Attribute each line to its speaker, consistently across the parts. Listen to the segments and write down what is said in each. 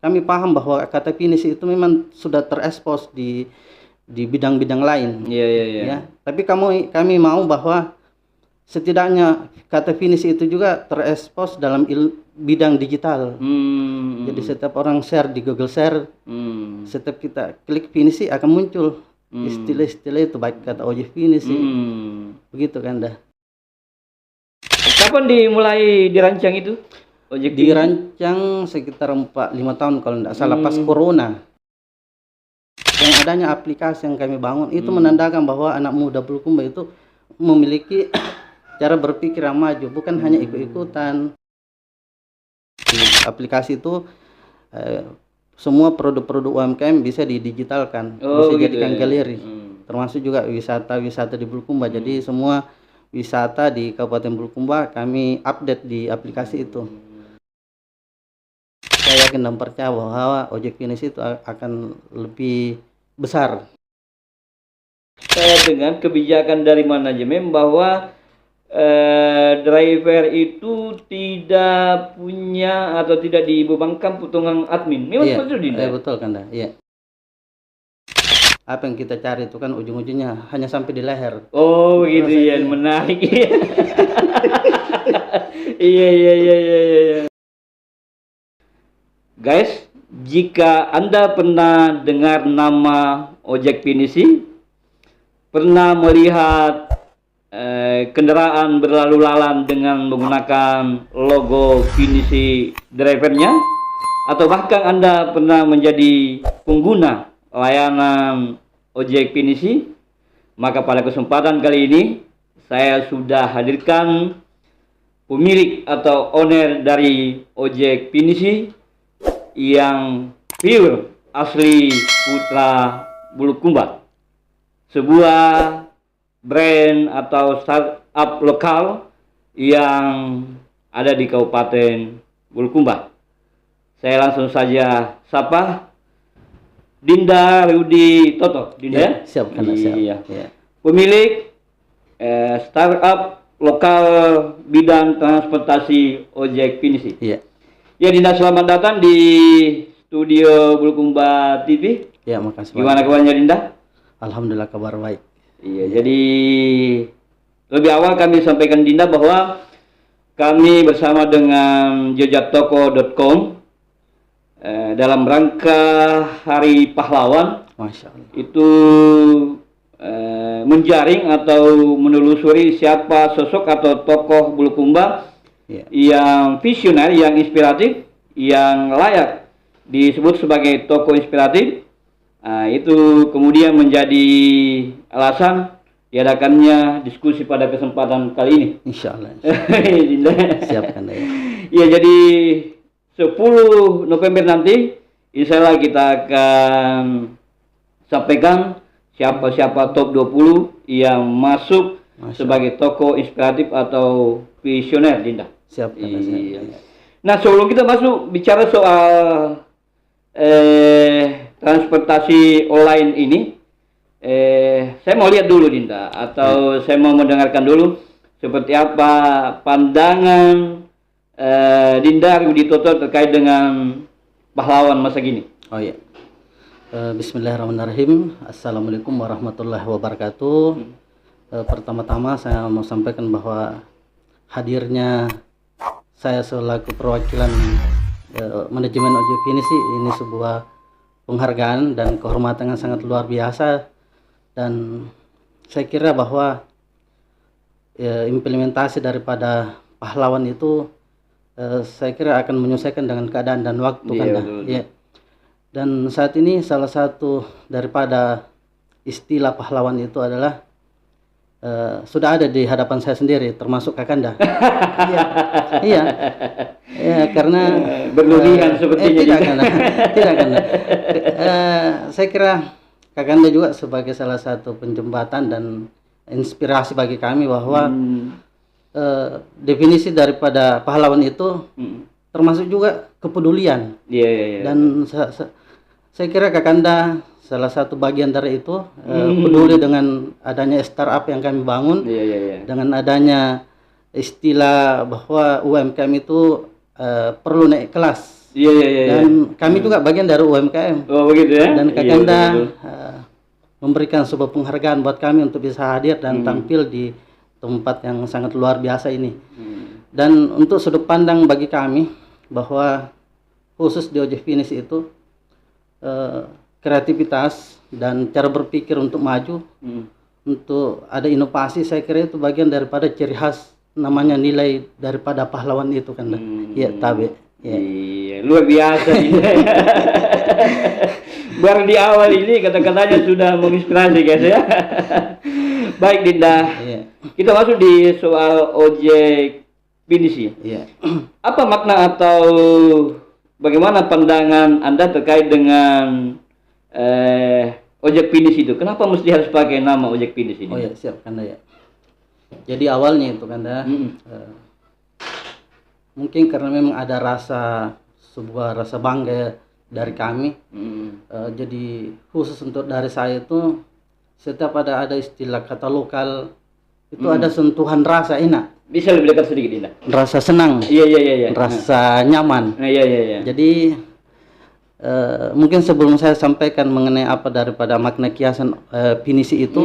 Speaker 1: kami paham bahwa kata finisi itu memang sudah terekspos di bidang-bidang lain. Ya. Tapi kami mau bahwa setidaknya kata finisi itu juga terekspos dalam bidang digital. Jadi setiap orang share di Google Share, setiap kita klik finisi akan muncul istilah-istilah itu, baik kata ojek finisi. Begitu kan dah.
Speaker 2: Kapan dimulai dirancang itu? Ojek
Speaker 1: dirancang sekitar 4-5 tahun kalau tidak salah, pas corona. Yang adanya aplikasi yang kami bangun itu menandakan bahwa anak muda Bulukumba itu memiliki cara berpikir yang maju, bukan hanya ikut-ikutan. Di aplikasi itu semua produk-produk UMKM bisa didigitalkan, bisa dijadikan galeri, termasuk juga wisata-wisata di Bulukumba. Jadi semua wisata di Kabupaten Bulukumba kami update di aplikasi itu. Saya yakin dan percaya bahwa ojek finisi itu akan lebih besar.
Speaker 2: Saya dengar kebijakan dari manajemen bahwa driver itu tidak punya atau tidak dibebankan potongan admin. Memang betul tidak?
Speaker 1: Betul kan dah. Iya. Apa yang kita cari itu kan ujung-ujungnya hanya sampai di leher.
Speaker 2: Oh gitu ya, menarik. Iya. Guys, jika Anda pernah dengar nama ojek finisi, pernah melihat kendaraan berlalu lalang dengan menggunakan logo finisi drivernya, atau bahkan Anda pernah menjadi pengguna layanan ojek finisi, maka pada kesempatan kali ini saya sudah hadirkan pemilik atau owner dari ojek finisi yang pure asli Putra Bulukumba, sebuah brand atau startup lokal yang ada di Kabupaten Bulukumba. Saya langsung saja sapa Dinda Rudi Toto. Dinda,
Speaker 1: siap. Iya.
Speaker 2: Pemilik startup lokal bidang transportasi ojek finisi.
Speaker 1: Iya.
Speaker 2: Ya Dinda, selamat datang di studio Bulukumba TV.
Speaker 1: Ya, makasih.
Speaker 2: Gimana kabarnya Dinda?
Speaker 1: Alhamdulillah kabar baik.
Speaker 2: Iya, jadi lebih awal kami sampaikan Dinda bahwa kami bersama dengan jejak-toko.com dalam rangka Hari Pahlawan,
Speaker 1: Masya Allah,
Speaker 2: itu menjaring atau menelusuri siapa sosok atau tokoh Bulukumba yang visioner, yang inspiratif, yang layak disebut sebagai tokoh inspiratif. Itu kemudian menjadi alasan diadakannya diskusi pada kesempatan kali ini.
Speaker 1: Insya Allah.
Speaker 2: Siapkan ya. Ya, jadi 10 November nanti insya Allah kita akan sampaikan siapa-siapa top 20 yang masuk sebagai tokoh inspiratif atau visioner, Dinda.
Speaker 1: Siap.
Speaker 2: Nah, sebelum kita masuk bicara soal transportasi online ini, saya mau lihat dulu Dinda, atau saya mau mendengarkan dulu seperti apa pandangan Dinda Rudi Toto terkait dengan pahlawan masa kini.
Speaker 1: Oh iya. Bismillahirrahmanirrahim. Assalamualaikum warahmatullahi wabarakatuh. Pertama-tama saya mau sampaikan bahwa hadirnya saya selaku perwakilan manajemen ojek finisi ini sebuah penghargaan dan kehormatan yang sangat luar biasa, dan saya kira bahwa implementasi daripada pahlawan itu saya kira akan menyesuaikan dengan keadaan dan waktu ya. Dan saat ini salah satu daripada istilah pahlawan itu adalah sudah ada di hadapan saya sendiri, termasuk Kakanda. Iya, karena
Speaker 2: berlebihan sepertinya.
Speaker 1: Tidak kan. Saya kira Kakanda juga sebagai salah satu penjembatan dan inspirasi bagi kami bahwa definisi daripada pahlawan itu termasuk juga kepedulian. Dan saya kira Kakanda salah satu bagian dari itu, peduli dengan adanya startup yang kami bangun, dengan adanya istilah bahwa UMKM itu perlu naik kelas.
Speaker 2: Iya, iya, iya.
Speaker 1: Dan kami juga bagian dari UMKM.
Speaker 2: Oh, begitu ya.
Speaker 1: Dan
Speaker 2: Iya,
Speaker 1: Kakanda
Speaker 2: betul.
Speaker 1: memberikan sebuah penghargaan buat kami untuk bisa hadir dan tampil di tempat yang sangat luar biasa ini. Dan untuk sudut pandang bagi kami bahwa khusus di Ojek Finish itu kreativitas dan cara berpikir untuk maju, untuk ada inovasi, saya kira itu bagian daripada ciri khas namanya nilai daripada pahlawan itu kan. Iya, Tabe. Ya.
Speaker 2: Iya, luar biasa ini. Baru di awal ini kata-katanya sudah menginspirasi guys ya. Baik Dinda,
Speaker 1: Iya.
Speaker 2: kita masuk di soal ojek pinisi.
Speaker 1: Iya.
Speaker 2: Apa makna atau bagaimana pandangan Anda terkait dengan ojek pinisi itu? Kenapa mesti harus pakai nama ojek pinisi ini?
Speaker 1: Oh ya, siap Kanda ya. Jadi awalnya itu Kanda, mungkin karena memang ada sebuah rasa bangga dari kami. Jadi khusus untuk dari saya itu setiap ada istilah kata lokal itu ada sentuhan rasa enak.
Speaker 2: Bisa lebih dekat sedikit Dinda.
Speaker 1: Rasa senang,
Speaker 2: Iya, iya, iya, iya.
Speaker 1: rasa nyaman.
Speaker 2: Iya, iya, iya.
Speaker 1: Jadi mungkin sebelum saya sampaikan mengenai apa daripada makna kiasan pinisi itu,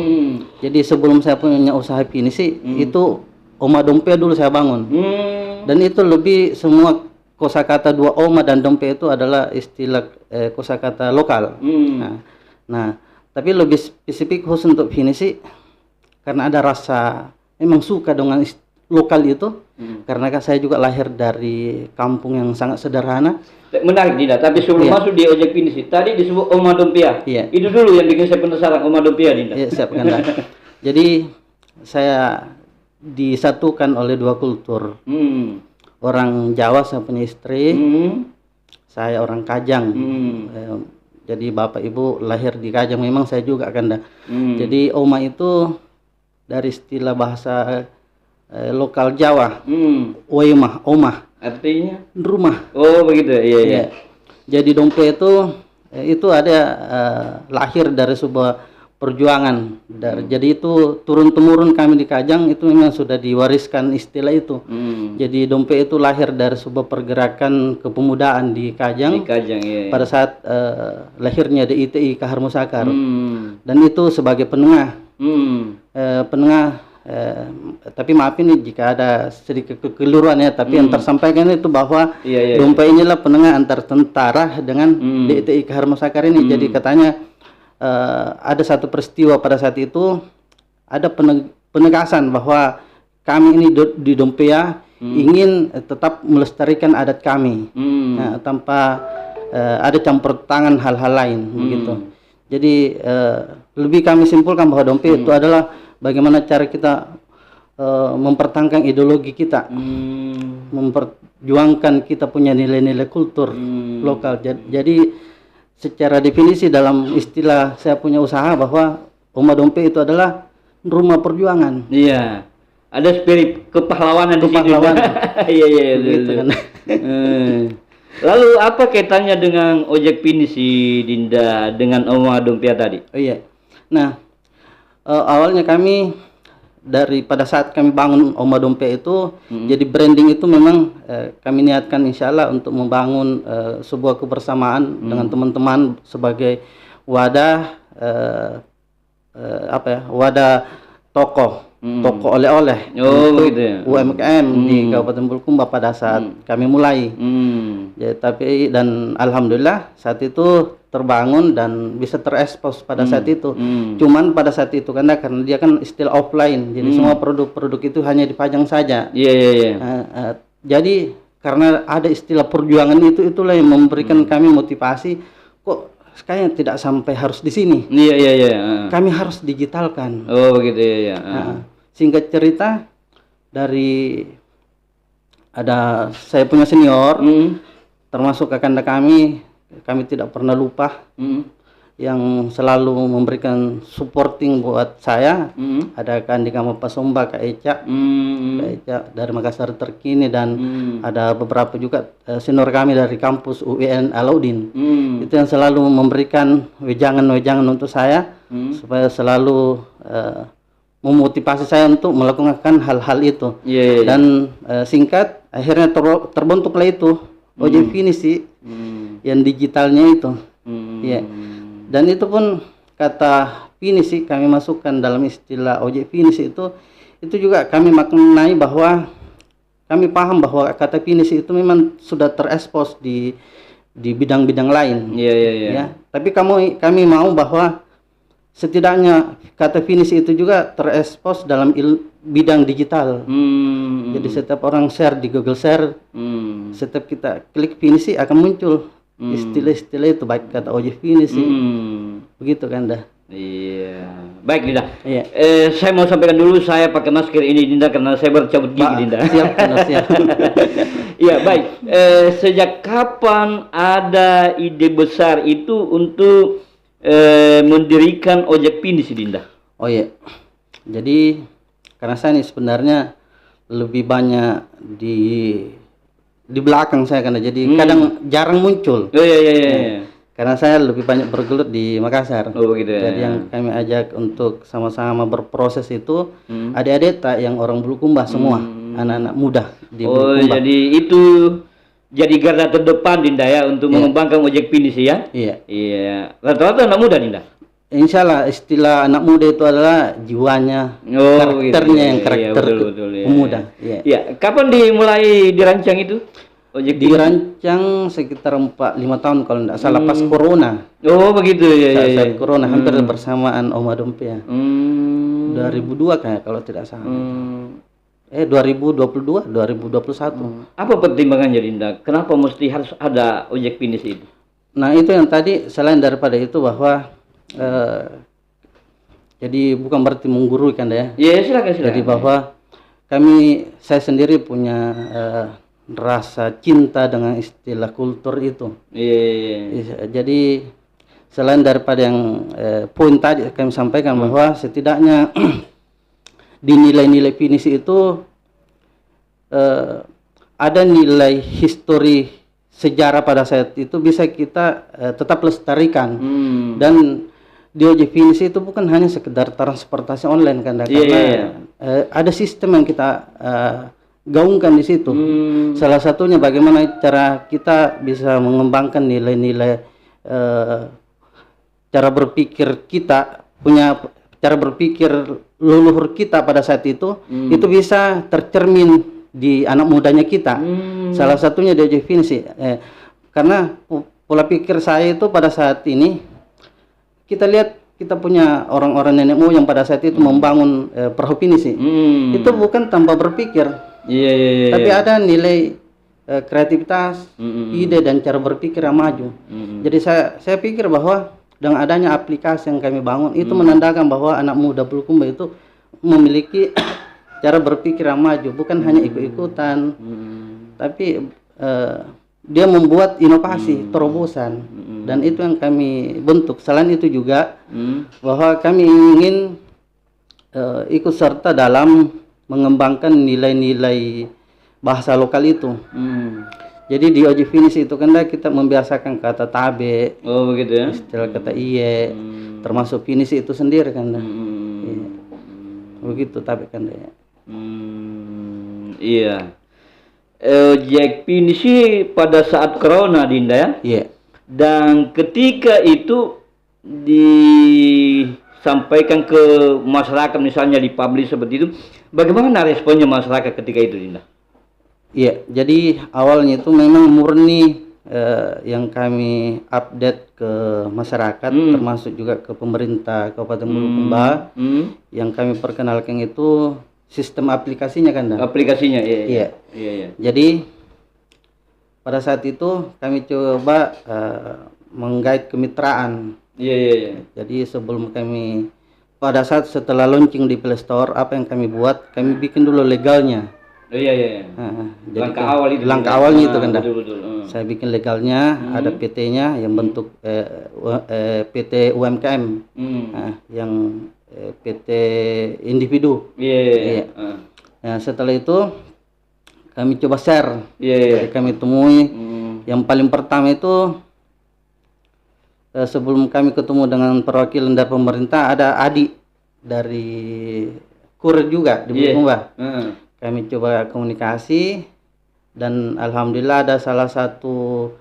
Speaker 1: jadi sebelum saya punya usaha pinisi itu Oma Dompe dulu saya bangun. Dan itu lebih semua kosakata dua Oma dan Dompe itu adalah istilah kosakata lokal. Nah, tapi lebih spesifik khusus untuk pinisi karena ada rasa memang suka dengan lokal itu, karena kan saya juga lahir dari kampung yang sangat sederhana.
Speaker 2: Menarik Dinda, tapi sebelum masuk di ojek pinisi, tadi disebut Oma Dompia.
Speaker 1: Iya.
Speaker 2: Itu dulu yang bikin saya penasaran, Oma Dompia Dinda.
Speaker 1: Iya, siap Kanda. Jadi saya disatukan oleh dua kultur. Orang Jawa saya punya istri, saya orang Kajang. Jadi bapak ibu lahir di Kajang, memang saya juga Kanda. Jadi Oma itu dari istilah bahasa lokal Jawa, Oemah, Omah,
Speaker 2: Artinya?
Speaker 1: rumah.
Speaker 2: Oh begitu, iya, iya.
Speaker 1: Jadi Dompe itu ada lahir dari sebuah perjuangan. Jadi itu turun temurun kami di Kajang itu memang sudah diwariskan istilah itu. Jadi Dompe itu lahir dari sebuah pergerakan kepemudaan di Kajang.
Speaker 2: Di Kajang, iya.
Speaker 1: Pada saat lahirnya DITI Kahar Musakar. Dan itu sebagai penengah. Tapi maaf ini jika ada sedikit kekeliruan ya, tapi yang tersampaikan itu bahwa Dompe inilah penengah antar tentara dengan DITI Kahar Musakar ini. Jadi katanya ada satu peristiwa pada saat itu, ada penegasan bahwa kami ini di Dompea ingin tetap melestarikan adat kami, tanpa ada campur tangan hal-hal lain begitu. Jadi lebih kami simpulkan bahwa Dompe itu adalah bagaimana cara kita mempertahankan ideologi kita, memperjuangkan kita punya nilai-nilai kultur lokal. Jadi secara definisi dalam istilah saya punya usaha bahwa Oma Dompe itu adalah rumah perjuangan.
Speaker 2: Iya. Ada spirit kepahlawanan di situ. Iya, iya,
Speaker 1: gitu kan.
Speaker 2: Lalu apa kaitannya dengan ojek pinisi Dinda dengan Oma Dompia tadi?
Speaker 1: Oh iya. Nah, awalnya kami pada saat kami bangun Oma Dompe itu, jadi branding itu memang kami niatkan insya Allah untuk membangun sebuah kebersamaan dengan teman-teman sebagai wadah wadah toko oleh-oleh untuk UMKM di Kabupaten Bulukumba pada saat kami mulai. Ya, dan alhamdulillah saat itu terbangun dan bisa terekspos pada saat itu. Cuman pada saat itu karena dia kan istilah offline, jadi semua produk-produk itu hanya dipajang saja. Jadi karena ada istilah perjuangan itulah yang memberikan kami motivasi, kok kayaknya tidak sampai harus di sini. Kami harus digitalkan.
Speaker 2: Oh begitu ya.
Speaker 1: Singkat cerita, dari saya punya senior, termasuk kakanda kami tidak pernah lupa, yang selalu memberikan supporting buat saya. Ada Kak Andika Mapasomba, Kak Eca, dari Makassar terkini, dan ada beberapa juga senior kami dari kampus UIN Alauddin. Itu yang selalu memberikan wejangan-wejangan untuk saya, supaya selalu memotivasi saya untuk melakukan hal-hal itu. Dan singkat, akhirnya terbentuklah itu ojek finisi yang digitalnya itu. Iya. Dan itu pun kata finisi kami masukkan dalam istilah ojek finisi itu juga kami maknai bahwa kami paham bahwa kata finisi itu memang sudah terekspos di bidang-bidang lain. Ya. Tapi kami mau bahwa setidaknya kata finisi itu juga terekspos dalam bidang digital. Jadi setiap orang share di Google Share, setiap kita klik finisi akan muncul istilah-istilah itu, baik kata ojek finisi. Begitu kan dah.
Speaker 2: Iya. Baik Dinda.
Speaker 1: Iya.
Speaker 2: Saya mau sampaikan dulu, saya pakai masker ini Dinda karena saya bercabut gigi Dinda.
Speaker 1: Siap.
Speaker 2: Iya, baik. Sejak kapan ada ide besar itu untuk mendirikan ojek finisi Dinda?
Speaker 1: Oh iya. Jadi karena saya ini sebenarnya lebih banyak di belakang saya, karena jadi kadang jarang muncul.
Speaker 2: Oh iya.
Speaker 1: Karena saya lebih banyak bergelut di Makassar.
Speaker 2: Oh gitu ya.
Speaker 1: Jadi yang kami ajak untuk sama-sama berproses itu adik-adik tak yang orang Bulukumba semua, anak-anak muda di Bulukumba.
Speaker 2: Oh, jadi itu jadi garda terdepan Dinda ya untuk mengembangkan ojek finisi ya? Iya. Rata-rata anak muda Dinda?
Speaker 1: Insya Allah istilah anak muda itu adalah jiwanya, karakternya yang karakter pemuda.
Speaker 2: Iya. Kapan dimulai dirancang itu? Ojek
Speaker 1: dirancang sekitar 4-5 tahun kalau tidak salah, pas corona.
Speaker 2: Oh begitu ya.
Speaker 1: Saat corona hampir bersamaan Om Adompe ya. 2002 kayak kalau tidak salah. 2022, 2021.
Speaker 2: Apa pertimbangannya Dinda? Kenapa mesti harus ada ojek finisi itu?
Speaker 1: Nah itu yang tadi, selain daripada itu bahwa jadi bukan berarti menggurui kan ya.
Speaker 2: Iya silakan.
Speaker 1: Jadi bahwa saya sendiri punya rasa cinta dengan istilah kultur itu. Iya. Jadi selain daripada yang poin tadi kami sampaikan bahwa setidaknya di nilai-nilai finisi itu ada nilai histori sejarah pada saat itu bisa kita tetap lestarikan. Dan di ojek finisi itu bukan hanya sekedar transportasi online kan, karena ada sistem yang kita gaungkan di situ. Salah satunya bagaimana cara kita bisa mengembangkan nilai-nilai cara berpikir kita, punya cara berpikir leluhur kita pada saat itu bisa tercermin di anak mudanya kita. Salah satunya di ojek finisi. Karena pola pikir saya itu pada saat ini, kita lihat kita punya orang-orang nenek moyang pada saat itu membangun perahu finisi. Itu bukan tanpa berpikir. Tapi ada nilai kreativitas, ide dan cara berpikir yang maju. Jadi saya pikir bahwa dengan adanya aplikasi yang kami bangun itu menandakan bahwa anak muda Bulukumba itu memiliki cara berpikir yang maju, bukan hanya ikut-ikutan, tapi dia membuat inovasi, terobosan, dan itu yang kami bentuk. Selain itu juga bahwa kami ingin ikut serta dalam mengembangkan nilai-nilai bahasa lokal itu. Jadi di ojek finisi itu kan kita membiasakan kata tabe,
Speaker 2: begitu ya,
Speaker 1: istilah kata iye, termasuk finisi itu sendiri kan. Begitu tabe kan ya.
Speaker 2: Iya. Ojek finisi pada saat corona Dinda ya.
Speaker 1: Iya.
Speaker 2: Dan ketika itu disampaikan ke masyarakat, misalnya dipublish seperti itu, bagaimana responnya masyarakat ketika itu Dinda?
Speaker 1: Iya, jadi awalnya itu memang murni yang kami update ke masyarakat, termasuk juga ke pemerintah Kabupaten Bulukumba. Yang kami perkenalkan itu sistem aplikasinya kan,
Speaker 2: aplikasinya. Iya.
Speaker 1: Jadi pada saat itu kami coba menggait kemitraan. Jadi sebelum kami setelah launching di Play Store, apa yang kami buat, kami bikin dulu legalnya.
Speaker 2: Jadi
Speaker 1: langkah awalnya itu kan,
Speaker 2: betul.
Speaker 1: Saya bikin legalnya, ada PT-nya yang bentuk PT UMKM, yang PT individu. Nah, setelah itu kami coba share. Jadi kami temui yang paling pertama itu sebelum kami ketemu dengan perwakilan dari pemerintah, ada Adi dari Kurir juga di Bulukumba. Kami coba komunikasi dan alhamdulillah ada salah satu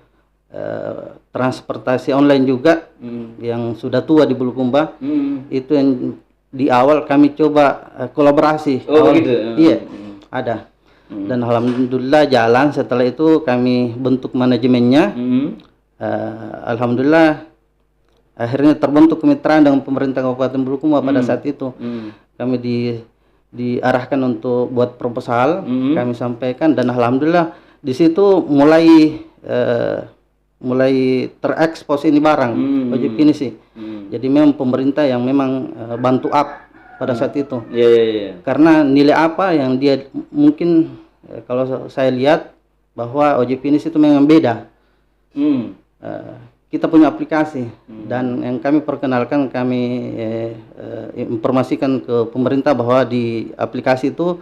Speaker 1: transportasi online juga yang sudah tua di Bulukumba. Itu yang di awal kami coba kolaborasi.
Speaker 2: Oh gitu.
Speaker 1: Iya, ada. Dan alhamdulillah jalan. Setelah itu kami bentuk manajemennya. Alhamdulillah akhirnya terbentuk kemitraan dengan pemerintah Kabupaten Bulukumba pada saat itu. Kami diarahkan untuk buat proposal, kami sampaikan, dan alhamdulillah di situ mulai terekspos ini barang ojek finisi. Jadi memang pemerintah yang memang bantu up pada saat itu. Karena nilai apa yang dia mungkin kalau saya lihat bahwa ojek finisi itu memang beda. Kita punya aplikasi dan yang kami perkenalkan, kami informasikan ke pemerintah bahwa di aplikasi itu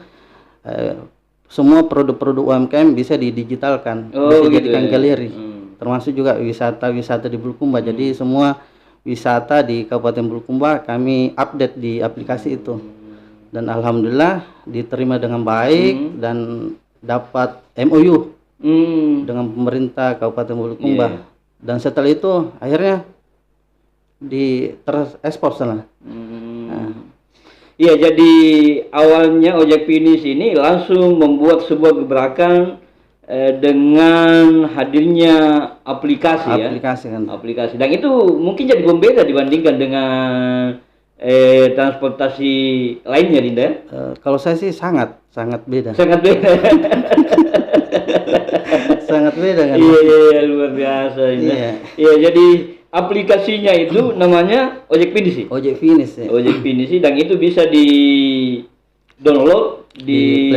Speaker 1: semua produk-produk UMKM bisa didigitalkan, bisa dijadikan galeri, termasuk juga wisata-wisata di Bulukumba. Jadi semua wisata di Kabupaten Bulukumba kami update di aplikasi itu, dan alhamdulillah diterima dengan baik dan dapat MOU dengan pemerintah Kabupaten Bulukumba. Dan setelah itu akhirnya terekspor sana. Iya,
Speaker 2: jadi awalnya ojek finisi ini langsung membuat sebuah gebrakan dengan hadirnya aplikasi
Speaker 1: kan.
Speaker 2: Aplikasi. Dan itu mungkin jadi pembeda dibandingkan dengan transportasi lainnya, Dinda.
Speaker 1: Kalau saya sih sangat beda.
Speaker 2: Sangat beda.
Speaker 1: Sangat beda kan.
Speaker 2: Iya, luar biasa. Iya, jadi aplikasinya itu namanya ojek finisi.
Speaker 1: Ojek finisi.
Speaker 2: Ojek finisi, dan itu bisa di download di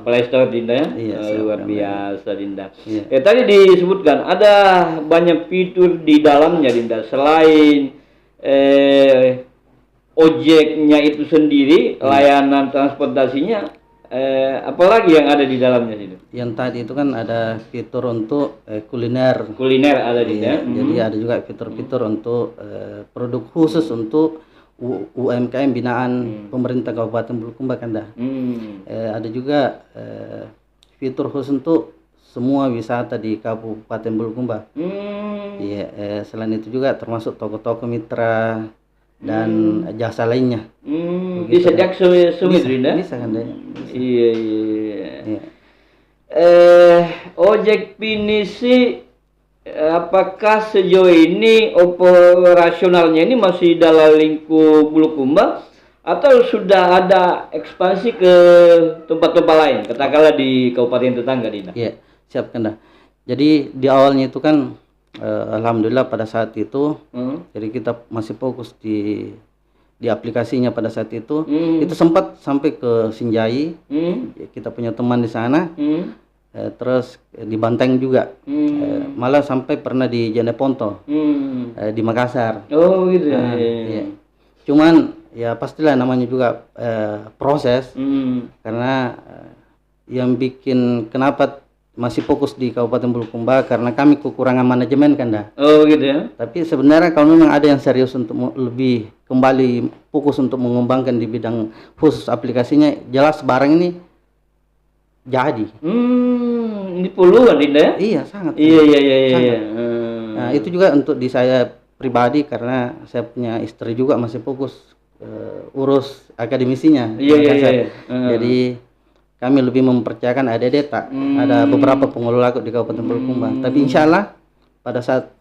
Speaker 2: Play Store, Dinda ya.
Speaker 1: Iya,
Speaker 2: luar biasa, Dinda. Iya. Tadi disebutkan ada banyak fitur di dalamnya, Dinda. Selain ojeknya itu sendiri, layanan transportasinya, apalagi yang ada di dalamnya itu?
Speaker 1: Yang tadi itu kan ada fitur untuk kuliner.
Speaker 2: Kuliner ada di
Speaker 1: dalamnya. Jadi ada juga fitur-fitur untuk produk khusus untuk UMKM binaan pemerintah Kabupaten Bulukumba kan dah. Ada juga fitur khusus untuk semua wisata di Kabupaten Bulukumba. Iya, selain itu juga termasuk toko-toko mitra dan jasa lainnya.
Speaker 2: Bisa jakso semua, Dinda?
Speaker 1: Bisa kan deh.
Speaker 2: Iya. Ojek finisi, apakah sejauh ini operasionalnya ini masih dalam lingkup Bulukumba atau sudah ada ekspansi ke tempat-tempat lain, katakanlah di kabupaten tetangga, Dinda?
Speaker 1: Iya, siap kan dah. Jadi di awalnya itu kan alhamdulillah pada saat itu jadi kita masih fokus di aplikasinya pada saat itu. Itu sempat sampai ke Sinjai, kita punya teman di sana, terus di Banteng juga, malah sampai pernah di Jeneponto, di Makassar.
Speaker 2: Oh gitu ya.
Speaker 1: Iya. Cuman ya pastilah namanya juga proses, karena yang bikin kenapa masih fokus di Kabupaten Bulukumba karena kami kekurangan manajemen kan dah.
Speaker 2: Oh gitu ya.
Speaker 1: Tapi sebenarnya kalau memang ada yang serius untuk lebih kembali fokus untuk mengembangkan di bidang khusus aplikasinya, jelas barang ini jadi.
Speaker 2: Ini peluang, Dinda ya?
Speaker 1: Iya, sangat.
Speaker 2: Iya.
Speaker 1: Nah, itu juga untuk di saya pribadi karena saya punya istri juga masih fokus urus akademisinya.
Speaker 2: Iya.
Speaker 1: Jadi kami lebih mempercayakan adik-adik ada beberapa pengelola di Kabupaten Bulukumba. Tapi insya Allah pada saat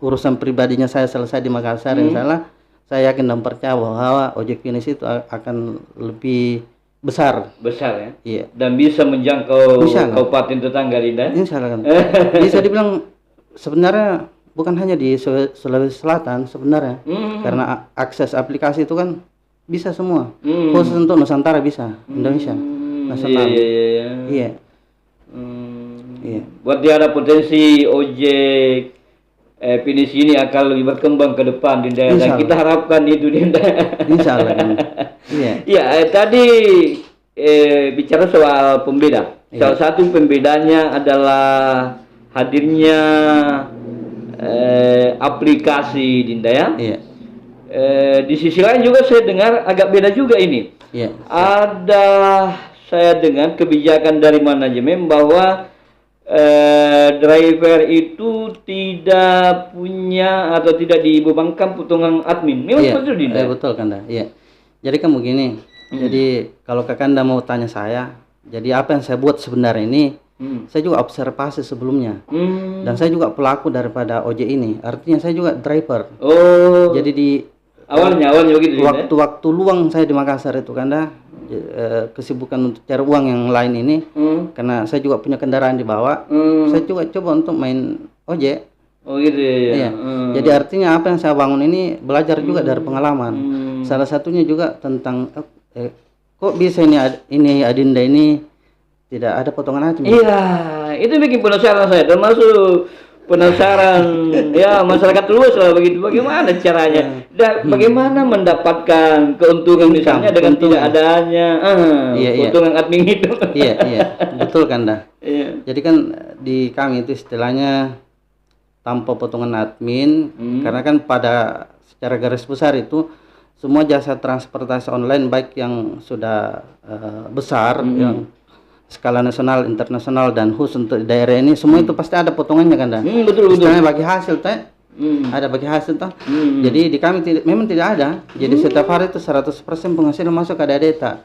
Speaker 1: urusan pribadinya saya selesai di Makassar, insya Allah saya yakin dan percaya bahwa ojek finisi itu akan lebih besar
Speaker 2: ya.
Speaker 1: Iya.
Speaker 2: Dan bisa menjangkau kabupaten tetangga, Dinda.
Speaker 1: Insya Allah kan. Bisa dibilang sebenarnya bukan hanya di Sulawesi Selatan sebenarnya, karena akses aplikasi itu kan bisa semua. Khusus untuk Nusantara bisa, Indonesia. Nasional. Iya.
Speaker 2: Berarti ada potensi ojek finisi ini akan lebih berkembang ke depan, Dinda. Dan kita harapkan itu, Dinda.
Speaker 1: Insya Allah. Iya.
Speaker 2: Ya, tadi bicara soal pembeda. Salah satu pembedanya adalah hadirnya aplikasi, Dinda ya.
Speaker 1: Iya.
Speaker 2: Di sisi lain juga saya dengar agak beda juga ini.
Speaker 1: Iya.
Speaker 2: Saya dengar kebijakan dari manajemen bahwa driver itu tidak punya atau tidak dibebankan potongan admin. Memang
Speaker 1: Iya,
Speaker 2: seperti itu, Dinda?
Speaker 1: betul Kanda. Iya. Jadi kan begini. Jadi kalau Kakanda mau tanya saya, jadi apa yang saya buat sebenarnya ini, saya juga observasi sebelumnya. Dan saya juga pelaku daripada ojek ini. Artinya saya juga driver.
Speaker 2: Oh.
Speaker 1: Jadi di
Speaker 2: awalnya begitu, Dinda?
Speaker 1: waktu luang saya di Makassar itu Kanda, kesibukan untuk cari uang yang lain ini, karena saya juga punya kendaraan dibawa, saya juga coba untuk main ojek.
Speaker 2: Oh gitu ya.
Speaker 1: Iya. Jadi artinya apa yang saya bangun ini belajar juga dari pengalaman. Salah satunya juga tentang kok bisa ini Adinda ini tidak ada potongan admin.
Speaker 2: Iya, itu bikin penasaran saya, termasuk penasaran ya masyarakat luas lah begitu. Bagaimana caranya? Dan bagaimana mendapatkan keuntungan misalnya dengan tidak adanya keuntungan admin itu?
Speaker 1: Iya, betul Kanda.
Speaker 2: Iya.
Speaker 1: Jadi kan di kami itu istilahnya tanpa potongan admin, karena kan pada secara garis besar itu semua jasa transportasi online baik yang sudah besar, yang skala nasional, internasional dan khusus untuk daerah ini semua itu pasti ada potongannya Kanda.
Speaker 2: Betul.
Speaker 1: Istilahnya bagi hasil teh. Ada bagi hasil toh. Jadi di kami memang tidak ada. Jadi setiap hari itu 100% penghasilan masuk ke data.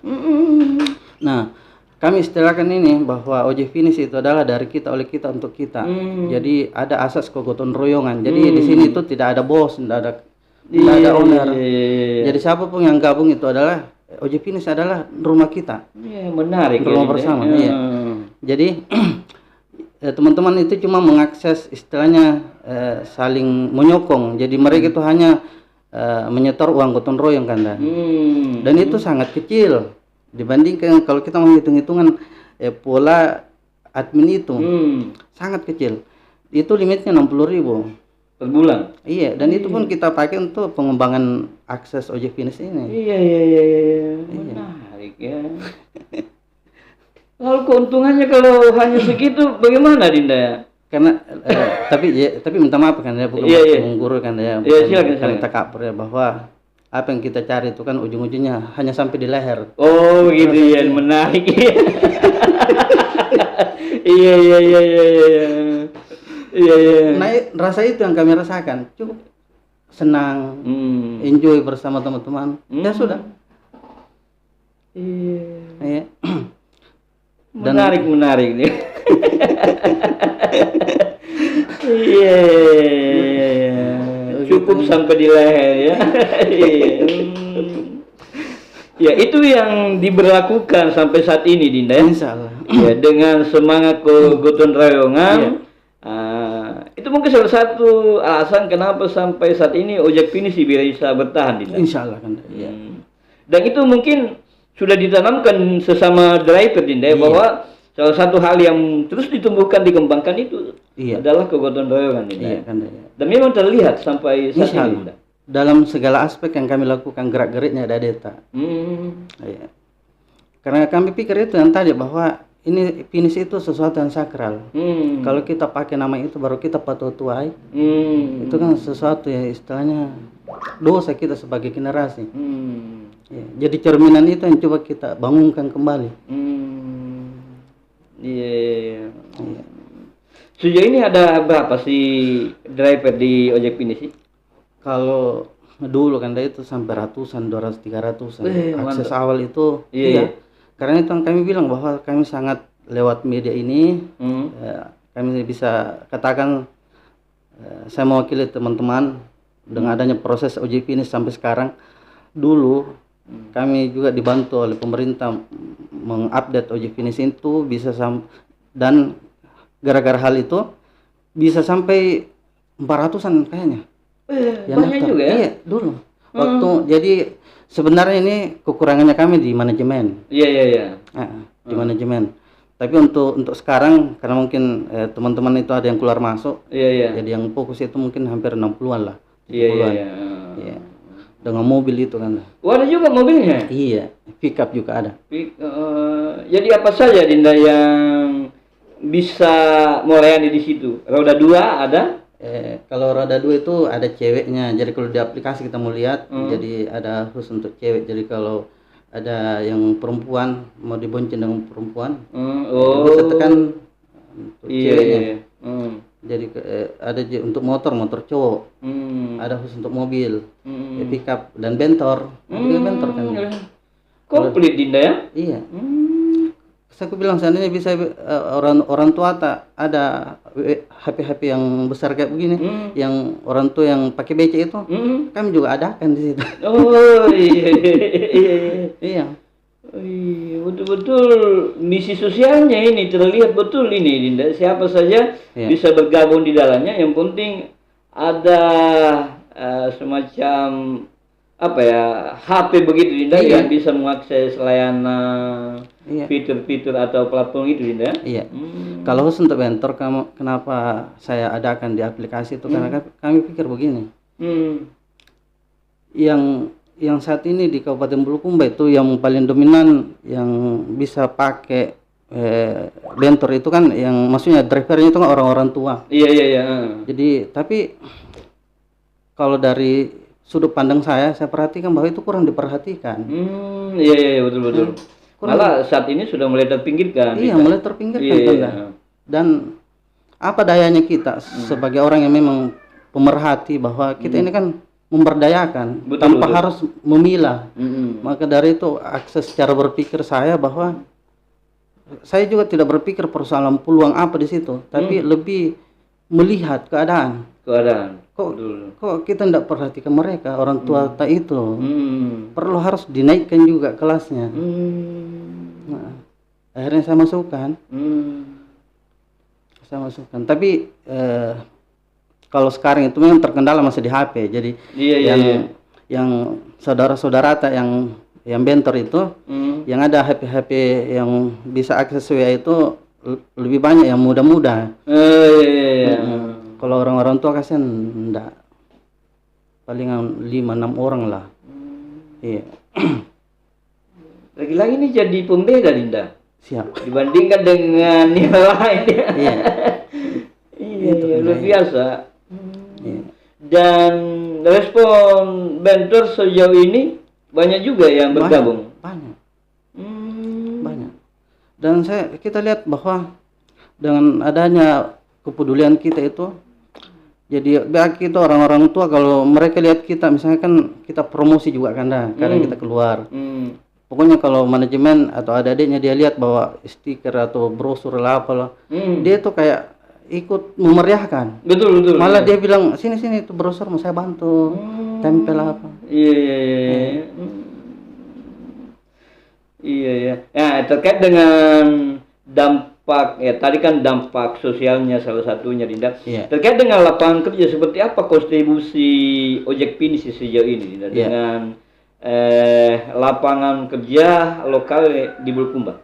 Speaker 1: Nah, kami istilahkan ini bahwa ojek finish itu adalah dari kita oleh kita untuk kita. Jadi ada asas kegotong royongan. Jadi di sini itu tidak ada bos, tidak ada owner. Jadi siapapun yang gabung itu adalah ojek finish adalah rumah kita.
Speaker 2: Iya, menarik.
Speaker 1: Rumah bersama. Iya. Jadi teman-teman itu cuma mengakses istilahnya saling menyokong. Jadi mereka itu hanya menyetor uang gotong royong Kanda. Dan itu sangat kecil dibandingkan kalau kita menghitung-hitungan pola admin itu sangat kecil. Itu limitnya 60.000
Speaker 2: per bulan.
Speaker 1: Iya, dan itu pun kita pakai untuk pengembangan akses ojek finish ini.
Speaker 2: Iya. Menarik ya. Lalu keuntungannya kalau hanya segitu bagaimana Dinda ya?
Speaker 1: Karena tapi minta maaf kan ya, bukan menggurui kan ya.
Speaker 2: Iya, silakan.
Speaker 1: Takabur ya, bahwa apa yang kita cari itu kan ujung-ujungnya hanya sampai di leher.
Speaker 2: Oh gitu ya, menarik. Iya.
Speaker 1: Nah, rasa itu yang kami rasakan. Cukup senang, enjoy bersama teman-teman. Ya sudah. Iya.
Speaker 2: Menarik nih. Iya. Cukup sampai di leher ya. Ya, itu yang diberlakukan sampai saat ini Dinda.
Speaker 1: Insyaallah.
Speaker 2: Ya, dengan semangat gotong royongan. Itu mungkin salah satu alasan kenapa sampai saat ini ojek finish bisa bertahan Dinda.
Speaker 1: Insyaallah kan. Iya.
Speaker 2: Dan itu mungkin sudah ditanamkan sesama driver Dinda bahwa salah satu hal yang terus ditumbuhkan dikembangkan itu adalah kegotong royongan Dinda.
Speaker 1: Iya kan.
Speaker 2: Dan memang terlihat sampai saat ini Dinda.
Speaker 1: Dalam segala aspek yang kami lakukan gerak-geriknya ada data. Iya. Karena kami pikir itu yang tadi bahwa ini finish itu sesuatu yang sakral. Kalau kita pakai nama itu baru kita patuh tuai. Itu kan sesuatu ya istilahnya dosa kita sebagai generasi. Ya, jadi cerminan itu yang coba kita bangunkan kembali.
Speaker 2: Iya. Sejauh ini ada berapa sih driver di ojek finish sih?
Speaker 1: Kalau dulu kan itu sampai ratusan, 200, 300. Akses
Speaker 2: mantap.
Speaker 1: awal itu iya. Karena itu yang kami bilang bahwa kami sangat lewat media ini kami bisa katakan saya mewakili teman-teman dengan adanya proses ojek finish sampai sekarang. Dulu kami juga dibantu oleh pemerintah mengupdate ojek finish itu bisa dan gara-gara hal itu bisa sampai 400-an kayaknya.
Speaker 2: Banyak juga ya?
Speaker 1: Iya, dulu. Waktu jadi sebenarnya ini kekurangannya kami di manajemen.
Speaker 2: Iya.
Speaker 1: Di manajemen. Tapi untuk sekarang karena mungkin teman-teman itu ada yang keluar masuk.
Speaker 2: Iya.
Speaker 1: Jadi yang fokus itu mungkin hampir 60-an lah.
Speaker 2: Iya.
Speaker 1: Dengan mobil itu kan.
Speaker 2: Ada juga mobilnya?
Speaker 1: Iya, pickup juga ada.
Speaker 2: Jadi apa saja Dinda yang bisa melayani di situ? Roda 2 ada?
Speaker 1: Kalau roda 2 itu ada ceweknya. Jadi kalau di aplikasi kita mau lihat, jadi ada khusus untuk cewek. Jadi kalau ada yang perempuan mau dibonceng dengan perempuan, bisa tekan untuk
Speaker 2: Iya,
Speaker 1: ceweknya.
Speaker 2: iya.
Speaker 1: Jadi ada untuk motor cowok, ada khusus untuk mobil, pickup dan bentor. Ada juga bentor kan.
Speaker 2: Komplit Dinda ya?
Speaker 1: Iya. Saya aku bilang seandainya bisa orang tua tak ada HP-HP yang besar kayak begini, yang orang tua yang pakai becek itu, kami juga adakan di situ.
Speaker 2: Oh iya,
Speaker 1: Iya.
Speaker 2: oh, iya, betul-betul misi sosialnya ini terlihat betul ini Dinda. Siapa saja bisa bergabung di dalamnya. Yang penting ada semacam apa ya, HP begitu Dinda, yang bisa mengakses layanan fitur-fitur atau platform itu Dinda.
Speaker 1: Iya. Kalau khusus untuk bentor, kenapa saya adakan di aplikasi itu karena kami pikir begini. Yang saat ini di Kabupaten Bulukumba itu yang paling dominan yang bisa pakai bentor itu kan, yang maksudnya drivernya itu kan orang-orang tua.
Speaker 2: Iya.
Speaker 1: Jadi tapi kalau dari sudut pandang saya perhatikan bahwa itu kurang diperhatikan.
Speaker 2: Iya betul. Malah saat ini sudah mulai terpinggirkan.
Speaker 1: Iya, mulai terpinggirkan. Dan apa dayanya kita sebagai orang yang memang pemerhati bahwa kita ini kan memberdayakan tanpa harus memilah. Maka dari itu akses cara berpikir saya bahwa saya juga tidak berpikir persoalan peluang apa di situ, tapi lebih melihat keadaan. Kok kita tidak perhatikan mereka, orang tua tak itu perlu harus dinaikkan juga kelasnya. Nah, akhirnya saya masukkan. Tapi kalau sekarang itu memang terkendala masih di HP. Jadi yang saudara-saudara tak yang bentor itu, yang ada HP-HP yang bisa akses WA itu lebih banyak yang muda-muda. Kalau orang-orang tua kasihan enggak, palingan 5-6 orang lah. Iya.
Speaker 2: Lagi-lagi ini jadi pembeda Dinda.
Speaker 1: Siap.
Speaker 2: Dibandingkan dengan yang lain. Iya, luar biasa. Dan respon bentor sejauh ini banyak juga yang bergabung.
Speaker 1: Banyak. Dan kita lihat bahwa dengan adanya kepedulian kita itu, jadi bagi kita orang-orang tua, kalau mereka lihat kita, misalnya kan kita promosi juga kan, kadang kita keluar. Pokoknya kalau manajemen atau adik-adiknya dia lihat bahwa stiker atau brosur lah apalah, dia tuh kayak ikut memeriahkan.
Speaker 2: Betul.
Speaker 1: Malah dia bilang, sini itu brosur mau saya bantu tempel apa.
Speaker 2: Iya. Ya, terkait dengan dampak ya, tadi kan dampak sosialnya salah satunya Dinda. Terkait dengan lapangan kerja, seperti apa kontribusi Ojek Pinisi sejauh ini Dinda, dengan lapangan kerja lokal di Bulukumba?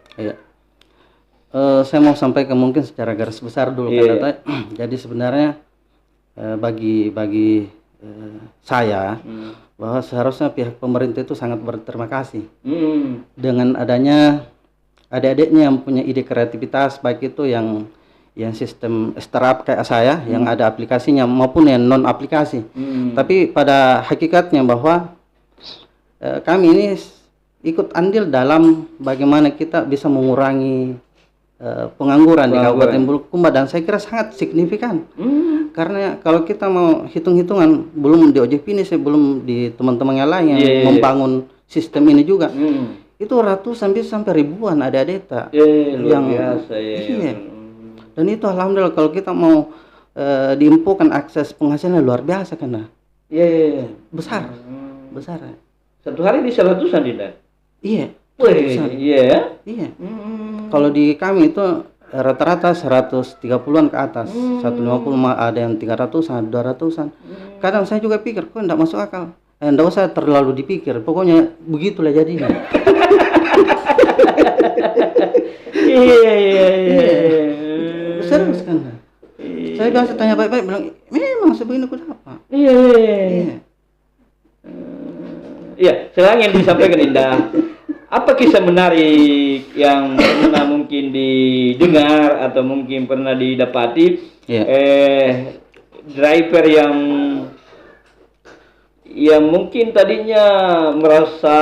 Speaker 1: Saya mau sampaikan mungkin secara garis besar dulu. Jadi sebenarnya bagi saya bahwa seharusnya pihak pemerintah itu sangat berterima kasih dengan adanya adik-adiknya yang punya ide kreativitas, baik itu yang sistem startup kayak saya yang ada aplikasinya maupun yang non aplikasi. Tapi pada hakikatnya bahwa kami ini ikut andil dalam bagaimana kita bisa mengurangi pengangguran di Kabupaten Bulukumba, dan saya kira sangat signifikan. Karena kalau kita mau hitung-hitungan, belum di Ojek Pinisi, belum di teman-teman yang lain yang membangun sistem ini juga, itu ratusan bisa sampai ribuan adik-adik yang
Speaker 2: biasa,
Speaker 1: dan itu alhamdulillah kalau kita mau diinfokan akses penghasilan luar biasa kan. Besar.
Speaker 2: Satu hari bisa ratusan Dinda?
Speaker 1: Iya.
Speaker 2: Iya.
Speaker 1: Kalau di kami itu rata-rata 130-an ke atas, 150, ada yang 300-an, 200-an. Kadang saya juga pikir, kok enggak masuk akal. Enggak usah terlalu dipikir, pokoknya begitulah jadinya. Serius kan? Saya biasa tanya baik-baik, bilang memang sebegini aku dapat.
Speaker 2: Iya, sekarang yang disampaikan Dinda, apa kisah menarik yang pernah mungkin didengar atau mungkin pernah didapati driver yang mungkin tadinya merasa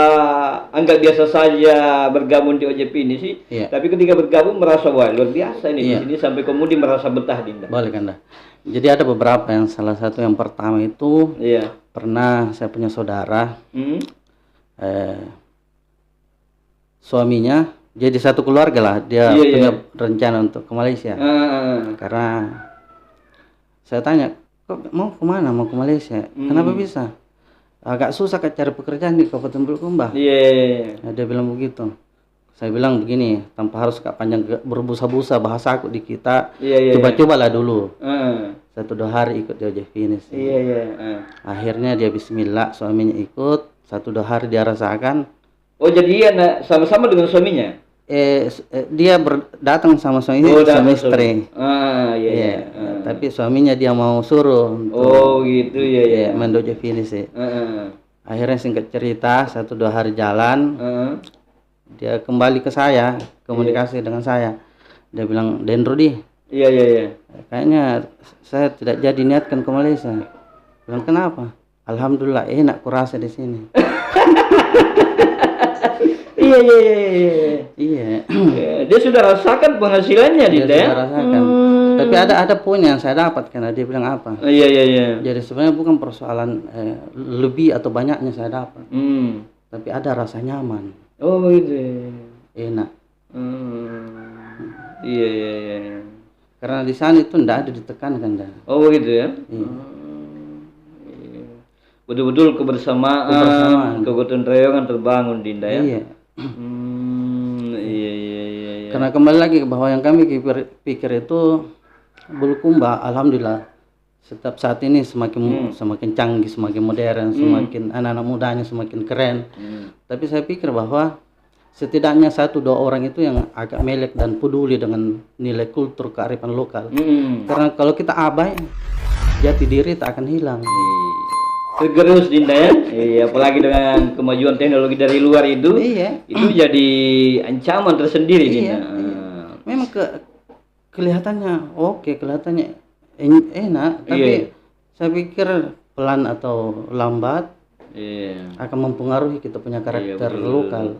Speaker 2: anggap biasa saja bergabung di OJP ini sih, tapi ketika bergabung merasa wah luar biasa ini di sini sampai kemudian merasa betah Dinda.
Speaker 1: Boleh kan dah. Jadi ada beberapa, yang salah satu yang pertama itu pernah saya punya saudara, suaminya jadi satu keluarga lah, dia punya rencana untuk ke Malaysia. Karena saya tanya, kok mau kemana, mau ke Malaysia? Kenapa bisa? Agak susah cari pekerjaan di Kabupaten Bulukumba. Nah, dia bilang begitu. Saya bilang begini, tanpa harus panjang berbusa-busa bahasa aku di kita, coba-cobalah dulu. 1-2 hari ikut di OJP ini sih. Akhirnya dia bismillah, suaminya ikut, 1-2 hari dia rasakan. Oh, jadi dia sama-sama dengan suaminya? Dia datang sama suaminya, sama istri. Tapi suaminya dia mau suruh untuk, gitu main OJP ini sih. Akhirnya singkat cerita, 1-2 hari jalan, dia kembali ke saya, komunikasi dengan saya. Dia bilang, Den Rudi, kayaknya saya tidak jadi niatkan ke Malaysia. Bilang, kenapa? Alhamdulillah enak kurasa di sini. Iya.
Speaker 2: Dia sudah rasakan penghasilannya, Dinda ya?
Speaker 1: Sudah rasakan. Tapi ada poin yang saya dapat, karena dia bilang apa? Jadi sebenarnya bukan persoalan lebih atau banyaknya saya dapat. Tapi ada rasa nyaman.
Speaker 2: Oh gitu.
Speaker 1: Enak.
Speaker 2: Iya.
Speaker 1: Karena di sana itu ndak ada ditekankan dah.
Speaker 2: Oh gitu ya. Betul-betul kebersamaan, kegotong royongan terbangun, Dinda ya. Iya.
Speaker 1: Karena kembali lagi bahwa yang kami pikir itu Bulukumba, alhamdulillah setiap saat ini semakin canggih, semakin modern, semakin anak-anak mudanya semakin keren. Tapi saya pikir bahwa setidaknya 1-2 orang itu yang agak melek dan peduli dengan nilai kultur kearifan lokal. Karena kalau kita abai, jati diri tak akan hilang.
Speaker 2: Tergerus, Dinda ya. Apalagi dengan kemajuan teknologi dari luar itu, itu jadi ancaman tersendiri, Dinda.
Speaker 1: Memang kelihatannya kelihatannya enak, tapi saya pikir pelan atau lambat akan mempengaruhi kita punya karakter lokal.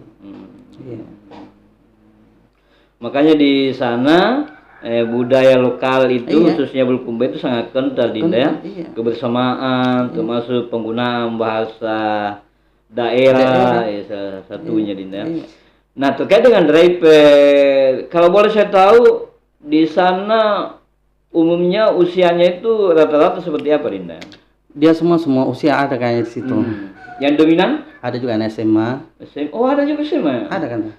Speaker 2: Makanya di sana budaya lokal itu khususnya Bulukumba itu sangat kental, Dinda ya. Kebersamaan, termasuk penggunaan bahasa daerah, salah satunya, Dinda. Nah, terkait dengan driver, kalau boleh saya tahu di sana umumnya usianya itu rata-rata seperti apa, Dinda?
Speaker 1: Dia semua usia ada kayaknya di situ.
Speaker 2: Yang dominan?
Speaker 1: Ada juga anak SMA.
Speaker 2: Oh, ada juga SMA?
Speaker 1: Ada kan?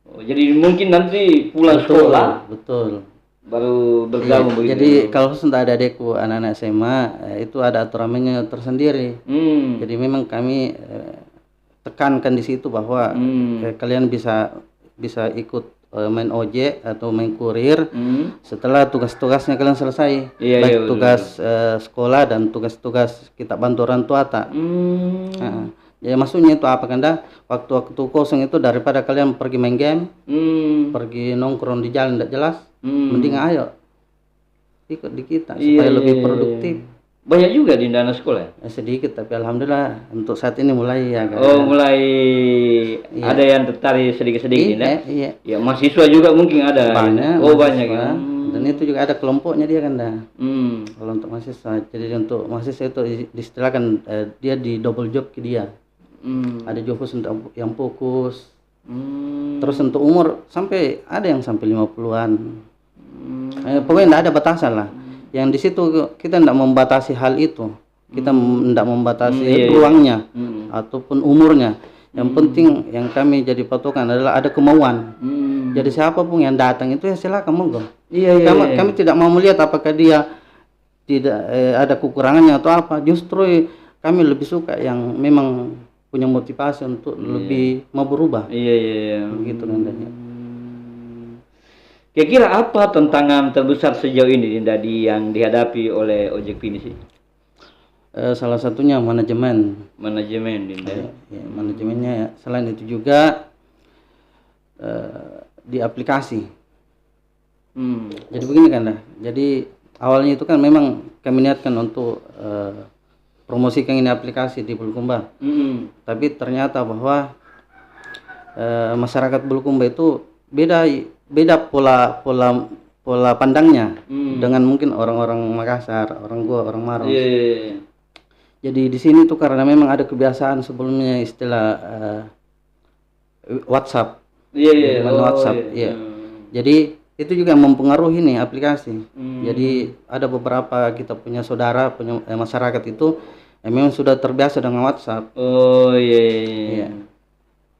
Speaker 2: Oh, jadi mungkin nanti pulang sekolah.
Speaker 1: Betul.
Speaker 2: Baru bergabung begitu.
Speaker 1: Jadi kalau sudah ada adekku anak-anak SMA, itu ada aturannya tersendiri. Jadi memang kami tekankan di situ bahwa kalian bisa ikut main ojek atau main kurir setelah tugas-tugasnya kalian selesai. Baik tugas sekolah dan tugas-tugas kita bantu orang tua tak. Ya maksudnya itu apa kan dah? Waktu kosong itu daripada kalian pergi main game, pergi nongkrong di jalan tidak jelas, mending ayo ikut di kita supaya lebih produktif.
Speaker 2: Banyak juga di dana sekolah?
Speaker 1: Sedikit, tapi alhamdulillah untuk saat ini mulai ya kan.
Speaker 2: Oh, mulai ada yang tertarik sedikit-sedikit ya. Mahasiswa juga mungkin ada.
Speaker 1: Banyak.
Speaker 2: Oh, banyak ya.
Speaker 1: Dan itu juga ada kelompoknya dia kan dah. Kalau untuk mahasiswa, jadi untuk mahasiswa itu diistilahkan dia di double job ke dia. Ada job khusus untuk yang fokus. Terus untuk umur sampai ada yang sampai 50-an. Pokoknya tidak ada batasan lah. Yang di situ kita tidak membatasi hal itu. Kita tidak membatasi ruangnya ataupun umurnya. Yang penting yang kami jadi patokan adalah ada kemauan. Jadi siapapun yang datang itu ya silakan monggo. Kami tidak mau melihat apakah dia tidak ada kekurangannya atau apa. Justru kami lebih suka yang memang punya motivasi untuk lebih mau berubah. Begitu nandanya.
Speaker 2: Kira-kira apa tantangan terbesar sejauh ini, Dinda, yang dihadapi oleh OJP ini sih?
Speaker 1: Salah satunya manajemen.
Speaker 2: Manajemen, Dinda.
Speaker 1: Manajemennya ya. Selain itu juga di aplikasi. Jadi begini kan dah. Jadi awalnya itu kan memang kami niatkan untuk promosikan ini aplikasi di Bulukumba. Tapi ternyata bahwa masyarakat Bulukumba itu beda pola pandangnya dengan mungkin orang-orang Makassar, orang Goa, orang Maros. Jadi di sini tuh karena memang ada kebiasaan sebelumnya istilah WhatsApp. WhatsApp. Jadi itu juga mempengaruhi nih aplikasi. Jadi ada beberapa kita punya saudara, punya masyarakat itu memang sudah terbiasa dengan WhatsApp.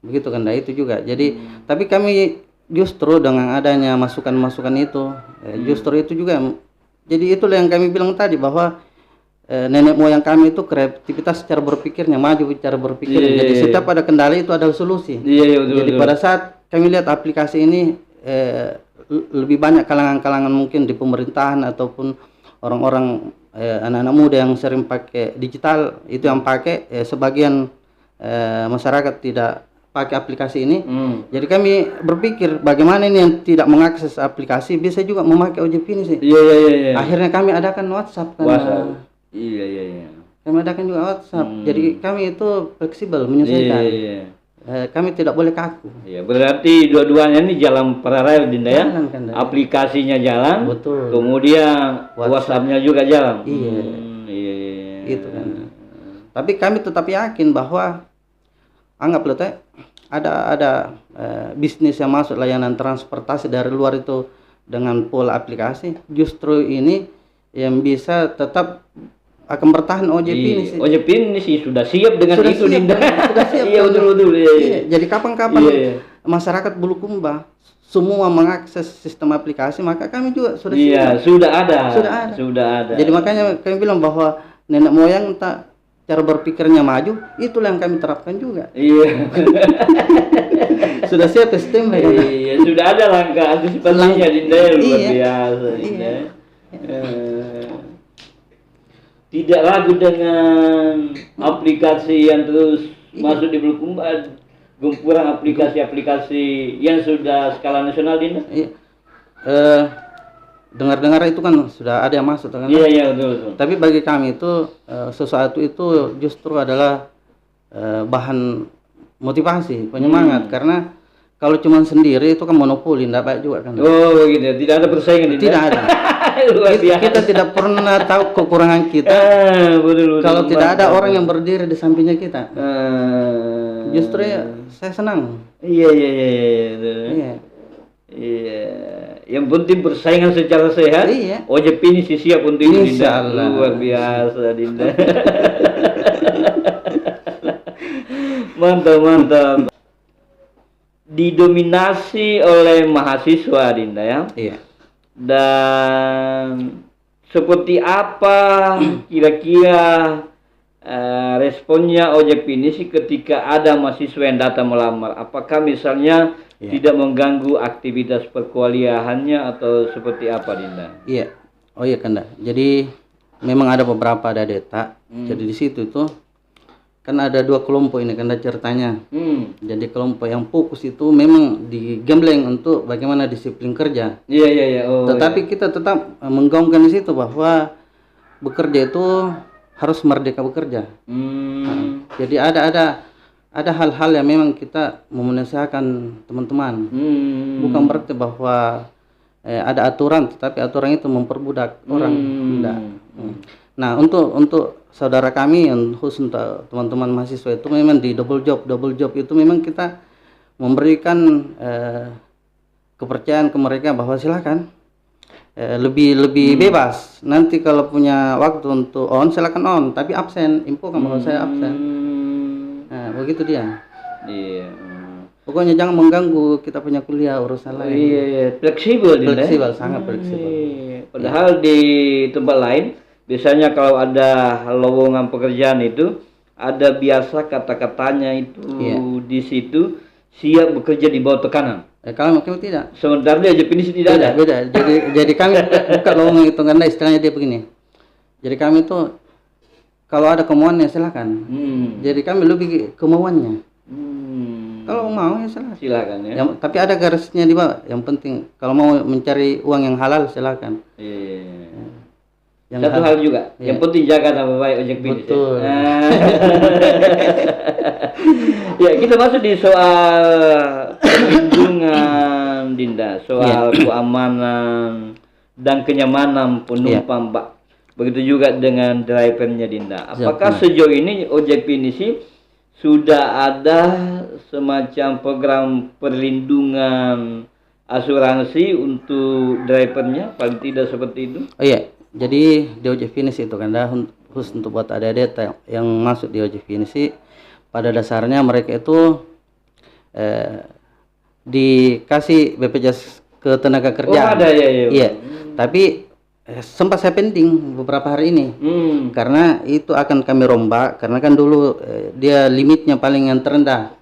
Speaker 1: Begitu kan, itu juga. Jadi tapi kami justru dengan adanya masukan-masukan itu, justru itu juga. Jadi itulah yang kami bilang tadi bahwa nenek moyang kami itu kreativitas cara berpikirnya maju, cara berpikir. Jadi setiap ada kendala itu ada solusi. Jadi pada saat kami lihat aplikasi ini lebih banyak kalangan-kalangan mungkin di pemerintahan ataupun orang-orang anak-anak muda yang sering pakai digital itu yang pakai, sebagian masyarakat tidak pakai aplikasi ini. Jadi kami berpikir bagaimana ini yang tidak mengakses aplikasi bisa juga memakai OJP ini sih. Akhirnya kami adakan WhatsApp kan. Kami adakan juga WhatsApp. Jadi kami itu fleksibel menyesuaikan. Kami tidak boleh kaku.
Speaker 2: Berarti dua-duanya ini jalan paralel, Dinda ya. Aplikasinya jalan,
Speaker 1: betul.
Speaker 2: Kemudian WhatsApp-nya juga jalan.
Speaker 1: Itu kan. Tapi kami tetap yakin bahwa anggaplah teh ada bisnis yang masuk layanan transportasi dari luar itu dengan pola aplikasi, justru ini yang bisa tetap akan bertahan OJP ini sih.
Speaker 2: OJP ini sih sudah siap dengan
Speaker 1: sudah
Speaker 2: itu,
Speaker 1: siap,
Speaker 2: Dinda.
Speaker 1: Sudah siap.
Speaker 2: Betul.
Speaker 1: Jadi kapan-kapan masyarakat Bulukumba semua mengakses sistem aplikasi, maka kami juga sudah siap. Sudah ada. Jadi makanya kami bilang bahwa nenek moyang cara berpikirnya maju, itulah yang kami terapkan juga. Sudah siap sistem.
Speaker 2: Sudah ada langkah antisipasinya, Dinda, luar biasa, Dinda. Tidak ragu dengan aplikasi yang terus masuk di Bulukumba, gempuran aplikasi-aplikasi yang sudah skala nasional, Dinda.
Speaker 1: Dengar-dengar itu kan sudah ada yang masuk kan?
Speaker 2: Betul.
Speaker 1: Tapi bagi kami itu sesuatu itu justru adalah bahan motivasi, penyemangat, karena kalau cuma sendiri itu kan monopoli, tidak baik juga kan.
Speaker 2: Gitu. Tidak ada persaingan, Dinda.
Speaker 1: Tidak ada. Kita tidak pernah tahu kekurangan kita.
Speaker 2: Betul,
Speaker 1: kalau tidak ada orang yang berdiri di sampingnya kita. Justru saya senang. Yang penting persaingan secara sehat. OJP ini siap untuk itu, Dinda. Luar biasa, Dinda. Mantap. Didominasi oleh mahasiswa, Dinda ya. Dan seperti apa kira-kira responnya OJP ini sih ketika ada mahasiswa yang datang melamar? Apakah misalnya tidak mengganggu aktivitas perkuliahannya atau seperti apa, Dinda? Kanda. Jadi memang ada beberapa data. Jadi di situ tuh kan ada dua kelompok ini kan ceritanya. Jadi kelompok yang fokus itu memang digembleng untuk bagaimana disiplin kerja. Tetapi kita tetap menggaungkan di situ bahwa bekerja itu harus merdeka bekerja. Jadi ada hal-hal yang memang kita memenasihatkan teman-teman. Bukan berarti bahwa ada aturan, tetapi aturan itu memperbudak orang. Nah, untuk saudara kami yang khusus untuk teman-teman mahasiswa itu memang di double job itu memang kita memberikan kepercayaan ke mereka bahwa silakan lebih bebas. Nanti kalau punya waktu untuk on silakan on, tapi absen, info kan bahwa saya absen. Nah, begitu dia. Pokoknya jangan mengganggu kita punya kuliah urusan lain. Fleksibel, sangat fleksibel.
Speaker 2: Padahal di tempat lain biasanya kalau ada lowongan pekerjaan itu ada biasa kata-katanya itu di situ siap bekerja di bawah tekanan.
Speaker 1: Kalau kami tidak.
Speaker 2: Sementara dia definisi tidak ada.
Speaker 1: Beda. Jadi kami buka lowongan itu karena istilahnya dia begini. Jadi kami itu kalau ada kemauannya silakan. Jadi kami lebih kemauannya. Kalau mau ya silakan ya. Tapi ada garisnya di bawah. Yang penting kalau mau mencari uang yang halal silakan.
Speaker 2: Satu hal juga, yang penting jaga nama baik ojek finish.
Speaker 1: Betul.
Speaker 2: Ya, kita masuk di soal perlindungan Dinda, soal keamanan dan kenyamanan penumpang, Pak. Begitu juga dengan drivernya Dinda. Apakah sejauh ini ojek finish sudah ada semacam program perlindungan asuransi untuk drivernya, paling tidak seperti itu?
Speaker 1: Oh iya, jadi di ojek finish itu kan khusus untuk buat adik-adik yang masuk di ojek finish, pada dasarnya mereka itu dikasih BPJS Ketenagakerjaan.
Speaker 2: Oh ada ya.
Speaker 1: Iya, tapi sempat saya pending beberapa hari ini karena itu akan kami rombak, karena kan dulu dia limitnya paling yang terendah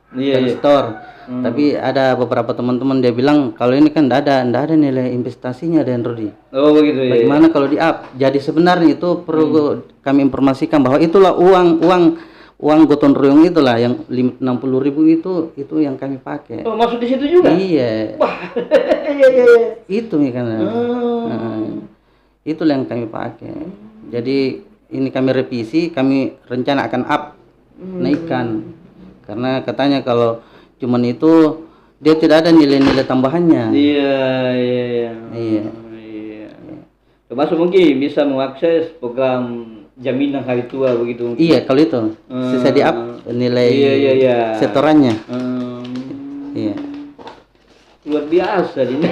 Speaker 1: store. Tapi ada beberapa teman-teman dia bilang kalau ini kan ndak ada nilai investasinya dan Rudi.
Speaker 2: Oh begitu ya.
Speaker 1: Bagaimana kalau di up? Jadi sebenarnya itu perlu kami informasikan bahwa itulah uang gotong royong itulah yang limit 60.000 itu yang kami pakai.
Speaker 2: Oh masuk di situ juga?
Speaker 1: Iya.
Speaker 2: Wah. Iya.
Speaker 1: Itu nih kan. Itulah yang kami pakai. Jadi ini kami revisi, kami rencana akan up, naikkan. Karena katanya kalau cuman itu dia tidak ada nilai-nilai tambahannya. Iya.
Speaker 2: Termasuk mungkin bisa mengakses program jaminan hari tua begitu mungkin.
Speaker 1: Iya, kalau itu bisa di up nilai setorannya. Iya.
Speaker 2: Luar biasa ini.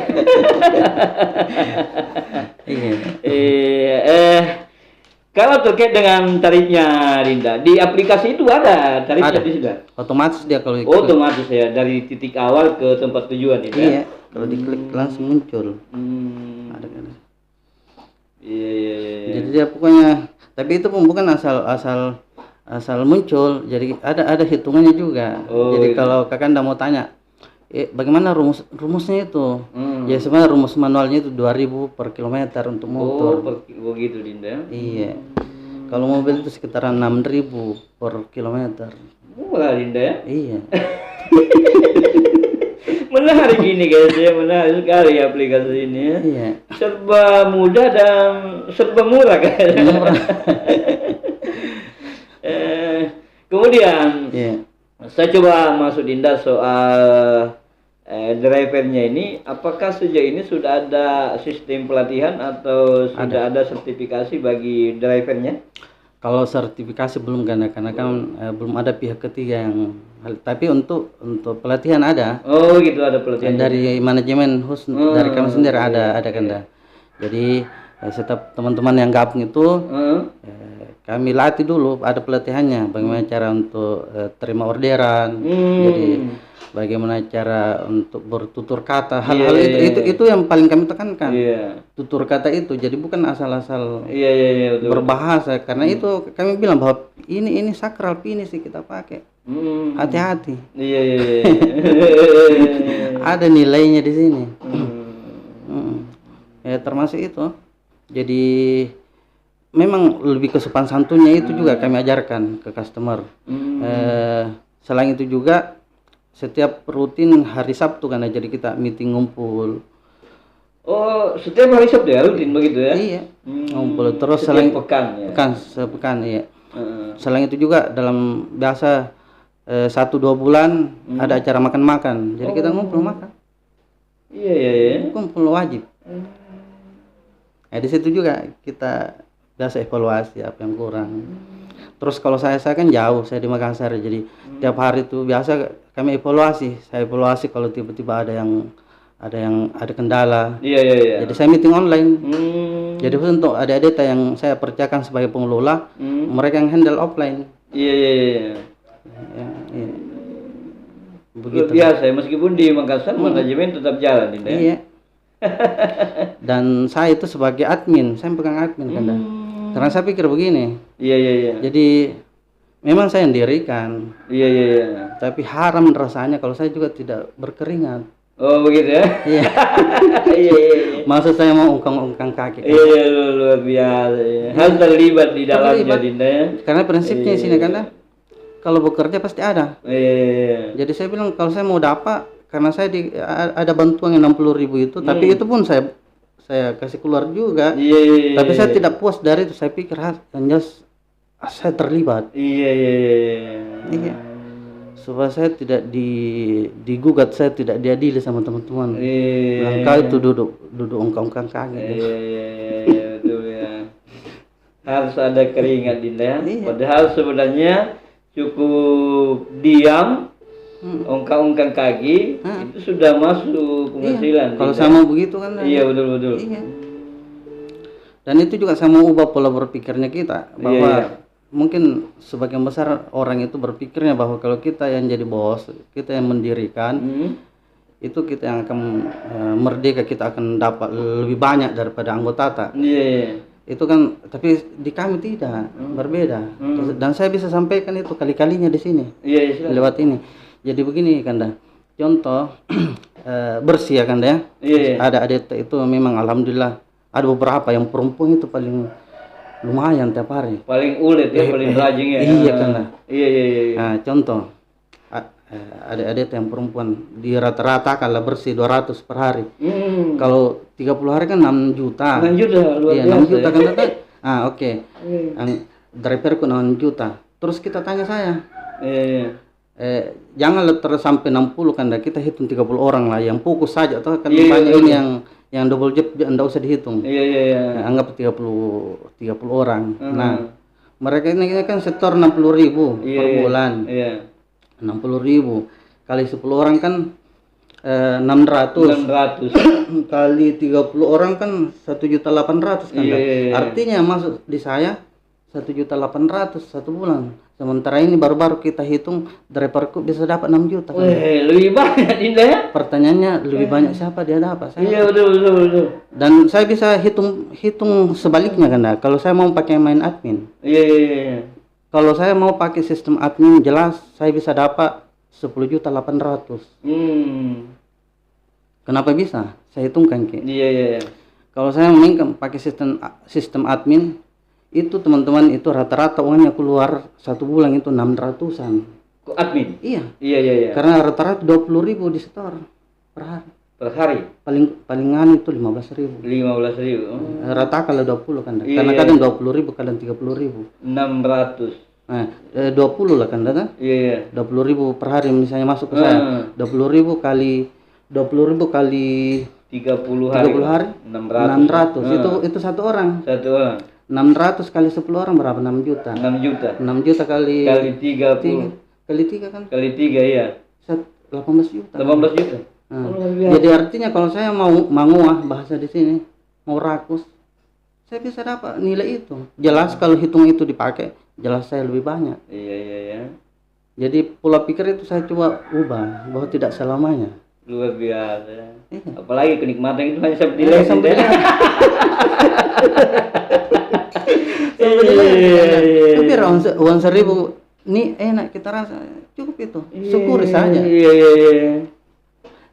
Speaker 2: Kalau terkait dengan tarifnya Dinda, di aplikasi itu ada tarifnya di situ?
Speaker 1: Otomatis dia kalau diklik.
Speaker 2: Otomatis ya, dari titik awal ke tempat tujuan itu.
Speaker 1: Iya, kalau diklik langsung muncul. Ada kan.
Speaker 2: Iya.
Speaker 1: Jadi dia pokoknya, tapi itu pun bukan asal muncul. Jadi ada hitungannya juga. Jadi kalau Kakanda mau tanya, bagaimana rumusnya itu? Ya sebenarnya rumus manualnya itu 2.000 per kilometer untuk motor.
Speaker 2: Begitu Dinda.
Speaker 1: Iya. Kalau mobil itu sekitaran 6.000 per kilometer.
Speaker 2: Murah Dinda ya?
Speaker 1: Iya.
Speaker 2: Menarik ini guys ya, menarik sekali aplikasi ini ya.
Speaker 1: Iya.
Speaker 2: Serba mudah dan serba murah kan. Kemudian saya coba masuk Dinda soal drivernya ini, apakah sejauh ini sudah ada sistem pelatihan atau sudah ada sertifikasi bagi drivernya?
Speaker 1: Kalau sertifikasi belum karena kan belum ada pihak ketiga yang, tapi untuk pelatihan ada.
Speaker 2: Oh gitu, ada pelatihan
Speaker 1: dari manajemen khusus dari kami sendiri ada kan. Jadi setiap teman-teman yang gabung itu kami latih dulu, ada pelatihannya bagaimana cara untuk terima orderan. Jadi bagaimana cara untuk bertutur kata, hal-hal itu yang paling kami tekankan. Tutur kata itu, jadi bukan asal-asal berbahasa, karena itu kami bilang bahwa ini sakral finish kita pakai. Hati-hati. Ada nilainya di sini. Ya termasuk itu. Jadi memang lebih ke sopan santunnya itu juga kami ajarkan ke customer. Selain itu juga setiap rutin hari Sabtu kan, jadi kita meeting ngumpul.
Speaker 2: Oh, setiap hari Sabtu ya rutin begitu ya?
Speaker 1: Iya. Ngumpul terus
Speaker 2: setiap pekan ya.
Speaker 1: Sepekan iya. Selain itu juga dalam biasa 1-2 bulan ada acara makan-makan. Jadi kita ngumpul makan.
Speaker 2: Iya.
Speaker 1: Kumpul wajib. Di situ juga kita biasa evaluasi apa yang kurang. Terus kalau saya kan jauh, saya di Makassar, jadi tiap hari itu biasa kami evaluasi. Saya evaluasi kalau tiba-tiba ada kendala.
Speaker 2: Iya.
Speaker 1: Jadi saya meeting online. Jadi untuk adik-adik yang saya percayakan sebagai pengelola, mereka yang handle offline.
Speaker 2: Iya.
Speaker 1: Begitu.
Speaker 2: Biasa ya, meskipun di Makassar manajemen tetap jalan ini.
Speaker 1: Iya. Dan saya itu sebagai admin, saya pegang admin kan. Karena saya pikir begini.
Speaker 2: Iya.
Speaker 1: Jadi memang saya mendirikan.
Speaker 2: Iya.
Speaker 1: Tapi haram rasanya kalau saya juga tidak berkeringat.
Speaker 2: Oh begitu ya?
Speaker 1: Iya. Iya. Maksud saya mau ungkang kaki.
Speaker 2: Iya, luar biasa. Harus terlibat di dalamnya Dinda ya.
Speaker 1: Karena prinsipnya di sini kan, kalau bekerja pasti ada.
Speaker 2: Iya.
Speaker 1: Jadi saya bilang kalau saya mau dapat, karena saya ada bantuan yang 60.000 itu, tapi itu pun saya saya kasih keluar juga.
Speaker 2: Iya, iya, iya,
Speaker 1: Tapi saya
Speaker 2: iya.
Speaker 1: tidak puas dari itu. Saya pikir yang jelas saya terlibat.
Speaker 2: Iya, iya, iya, iya.
Speaker 1: Iya. Supaya saya tidak digugat, saya tidak diadili sama teman-teman.
Speaker 2: Iya.
Speaker 1: Kau itu duduk ongkang-ongkang kaget.
Speaker 2: Iya, iya, iya, iya, betul ya. Harus ada keringat Dinda ya.
Speaker 1: Iya.
Speaker 2: Padahal sebenarnya cukup diam, ongkang-ongkang kaki itu sudah masuk penghasilan.
Speaker 1: Kalau
Speaker 2: Dinda.
Speaker 1: saya mau begitu kan.
Speaker 2: Iya, betul betul.
Speaker 1: Iya. Dan itu juga saya mau ubah pola berpikirnya kita bahwa
Speaker 2: Iya.
Speaker 1: mungkin sebagian besar orang itu berpikirnya bahwa kalau kita yang jadi bos, kita yang mendirikan, itu kita yang akan merdeka, kita akan dapat lebih banyak daripada anggota tak.
Speaker 2: Iya, iya.
Speaker 1: Itu kan, tapi di kami tidak, berbeda. Dan saya bisa sampaikan itu kali-kalinya di sini
Speaker 2: Iya, iya. silakan.
Speaker 1: lewat ini. Jadi begini Kanda, contoh bersih ya Kanda ya.
Speaker 2: Iya, iya.
Speaker 1: Ada adik itu memang alhamdulillah ada beberapa yang perempuan itu paling lumayan tiap hari.
Speaker 2: Paling ulet ya, paling rajin ya.
Speaker 1: Iya Kanda.
Speaker 2: Iya, iya, iya.
Speaker 1: Nah, contoh adik-adik yang perempuan di rata-rata kalau bersih 200 per hari. Kalau 30 hari kan 6 juta.
Speaker 2: 6 juta luar
Speaker 1: Iya,
Speaker 2: biasa.
Speaker 1: 6 juta kan Kanda. Oke.
Speaker 2: Iya.
Speaker 1: Driverku 6 juta. Terus kita tanya saya,
Speaker 2: Iya, iya.
Speaker 1: jangan sampai 60 kan, kita hitung 30 orang lah yang fokus saja atau kan
Speaker 2: Iya,
Speaker 1: banyak
Speaker 2: iya,
Speaker 1: ini yang double job enggak usah dihitung.
Speaker 2: Iya, iya, iya.
Speaker 1: Anggap 30 orang. Nah, mereka ini kan setor 60.000
Speaker 2: Iya,
Speaker 1: per
Speaker 2: iya.
Speaker 1: bulan.
Speaker 2: Iya.
Speaker 1: 60.000 kali 10 orang kan 600.
Speaker 2: 600.
Speaker 1: Kali 30 orang kan 1.800.000 kan.
Speaker 2: Iya, iya, iya.
Speaker 1: Artinya masuk di saya 1.800.000 satu bulan. Sementara ini baru-baru kita hitung driverku bisa dapat 6 juta kan.
Speaker 2: Wih, lebih banyak Dinda ya.
Speaker 1: Pertanyaannya lebih banyak siapa dia dapat? Saya.
Speaker 2: Iya, betul, betul, betul.
Speaker 1: Dan saya bisa hitung sebaliknya kan. Kalau saya mau pakai main admin.
Speaker 2: Iya, iya, iya.
Speaker 1: Kalau saya mau pakai sistem admin jelas saya bisa dapat 10.800.000. Kenapa bisa? Saya hitungkan Ki.
Speaker 2: Iya, iya, iya.
Speaker 1: Kalau saya mainkan pakai sistem admin itu teman-teman itu rata-rata uangnya keluar satu bulan itu 600-an.
Speaker 2: Kok admin?
Speaker 1: Iya.
Speaker 2: Iya, iya, iya.
Speaker 1: Karena rata-rata 20.000 di setor per hari.
Speaker 2: Per hari
Speaker 1: Palingan itu 15.000.
Speaker 2: 15.000.
Speaker 1: Rata kalau 20 kan.
Speaker 2: Iya,
Speaker 1: Karena
Speaker 2: iya.
Speaker 1: kadang 20.000 kadang 30.000.
Speaker 2: 600.
Speaker 1: Nah, 20 lah kan kan?
Speaker 2: Iya, iya.
Speaker 1: 20.000 per hari misalnya masuk ke saya. 20.000 kali
Speaker 2: 30 hari.
Speaker 1: 30 hari
Speaker 2: 600.
Speaker 1: 600. Itu satu orang.
Speaker 2: Satu orang.
Speaker 1: 600 kali 10 orang berapa? 6 juta.
Speaker 2: 6 juta.
Speaker 1: 6 juta kali
Speaker 2: Kali 30.
Speaker 1: kali 3 kan?
Speaker 2: Kali 3 ya.
Speaker 1: 18 juta.
Speaker 2: 18 juta.
Speaker 1: Nah,
Speaker 2: Luar biasa.
Speaker 1: jadi artinya kalau saya mau manguah bahasa di sini, mau rakus, saya bisa dapat nilai itu. Jelas kalau hitung itu dipakai, jelas saya lebih banyak.
Speaker 2: Iya, iya, iya.
Speaker 1: Jadi pola pikir itu saya coba ubah bahwa tidak selamanya.
Speaker 2: Luar biasa.
Speaker 1: Iya.
Speaker 2: Apalagi kenikmatan itu hanya sampai nilai.
Speaker 1: Sampai
Speaker 2: Dinda.
Speaker 1: Tapi uang 1.000 ini enak kita rasa cukup itu. Syukuri saja.
Speaker 2: Iya, iya, iya.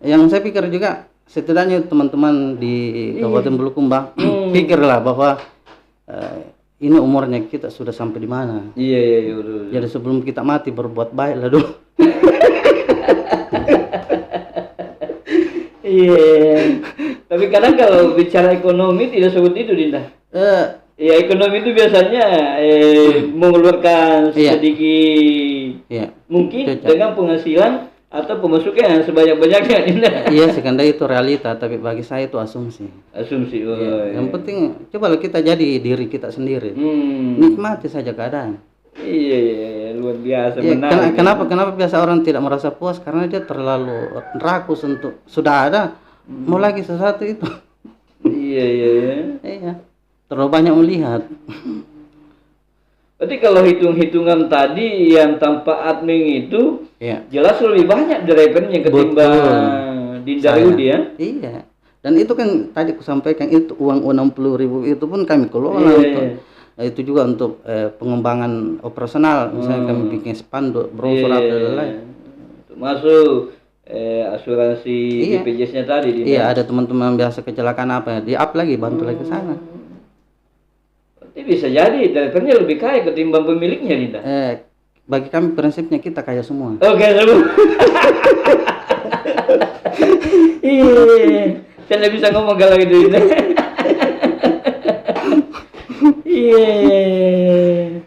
Speaker 1: Yang saya pikir juga setidaknya teman-teman di Kabupaten Bulukumba pikirlah bahwa ini umurnya kita sudah sampai di mana.
Speaker 2: Iya, iya, iya, betul.
Speaker 1: Jadi sebelum kita mati berbuat baik lah dulu.
Speaker 2: Iya. Tapi kadang kalau bicara ekonomi tidak sebut itu, Dinda. Ya ekonomi itu biasanya mengeluarkan
Speaker 1: Iya.
Speaker 2: sedikit
Speaker 1: Iya.
Speaker 2: mungkin
Speaker 1: Cocok.
Speaker 2: dengan penghasilan atau pemasukan sebanyak-banyaknya, Dinda.
Speaker 1: Iya sekanda itu realita, tapi bagi saya itu asumsi.
Speaker 2: Asumsi. Oh,
Speaker 1: Iya. Yang penting cobalah kita jadi diri kita sendiri. Nikmati saja keadaan.
Speaker 2: Iya, iya, iya, luar biasa.
Speaker 1: Iya,
Speaker 2: Menarik.
Speaker 1: kenapa biasa orang tidak merasa puas karena dia terlalu rakus untuk sudah ada mau lagi sesuatu itu.
Speaker 2: Iya, iya, iya.
Speaker 1: Iya. Terlalu banyak melihat.
Speaker 2: Berarti kalau hitung-hitungan tadi yang tanpa admin itu
Speaker 1: Iya.
Speaker 2: jelas lebih banyak drivernya ketimbang Dinda
Speaker 1: Saya.
Speaker 2: Yudi ya.
Speaker 1: Iya. Dan itu kan tadi aku sampaikan itu uang 60.000 itu pun kami kelola
Speaker 2: Iya,
Speaker 1: untuk
Speaker 2: iya.
Speaker 1: itu juga untuk pengembangan operasional. Misalnya kami bikin spanduk, brosur
Speaker 2: Iya,
Speaker 1: dan
Speaker 2: iya,
Speaker 1: lain-lain.
Speaker 2: iya. Termasuk asuransi
Speaker 1: Iya.
Speaker 2: BPJS-nya tadi Dinda.
Speaker 1: Iya, ada teman-teman biasa kecelakaan apa, di-up lagi, bantu lagi ke sana.
Speaker 2: Berarti bisa jadi drivernya lebih kaya ketimbang pemiliknya, Dinda.
Speaker 1: Bagi kami prinsipnya kita kaya semua.
Speaker 2: Oke, semua. Iya. Saya nggak bisa ngomong kalau gitu, Dinda. Iya.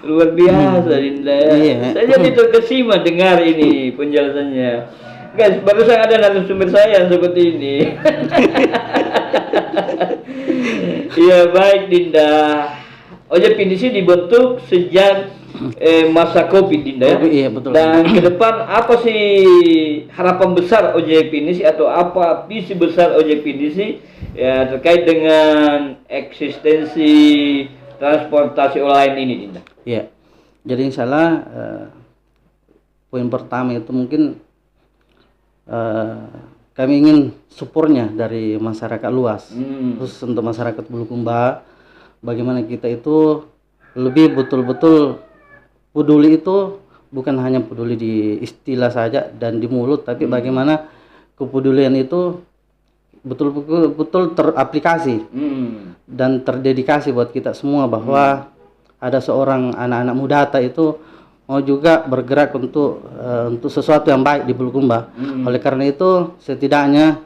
Speaker 2: Luar biasa Dinda ya.
Speaker 1: Iya.
Speaker 2: Saya jadi terkesima dengar ini penjelasannya. Guys, barusan ada narasumber saya seperti ini. Iya, baik Dinda. Ojek pinisi dibentuk sejak masa Covid Dinda ya.
Speaker 1: Iya, betul.
Speaker 2: Dan ke depan apa sih harapan besar ojek pinisi atau apa visi besar ojek pinisi ya terkait dengan eksistensi transportasi online ini Dinda?
Speaker 1: Iya. Jadi insya Allah poin pertama itu mungkin kami ingin supportnya dari masyarakat luas, khusus untuk masyarakat Bulukumba. Bagaimana kita itu lebih betul-betul peduli itu bukan hanya peduli di istilah saja dan di mulut, tapi bagaimana kepedulian itu betul-betul teraplikasi dan terdedikasi buat kita semua, bahwa ada seorang anak-anak muda itu mau juga bergerak untuk sesuatu yang baik di Bulukumba. Oleh karena itu setidaknya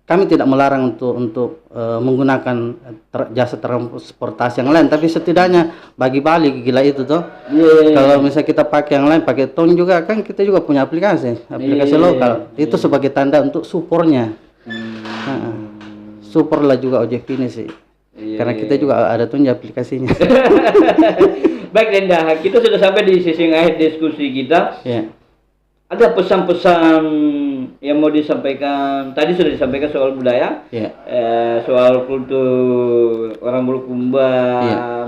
Speaker 1: kami tidak melarang untuk menggunakan jasa transportasi yang lain, tapi setidaknya bagi Bali gila itu toh. Kalau misalnya kita pakai yang lain, pakai tong juga kan kita juga punya aplikasi lokal. Itu sebagai tanda untuk supportnya. Support lah juga ojek ini sih. Karena kita juga ada tunjuk aplikasinya.
Speaker 2: Baik Dinda, kita sudah sampai di sisi akhir diskusi kita. Ada pesan-pesan yang mau disampaikan? Tadi sudah disampaikan soal budaya, soal kultur orang Bulukumba,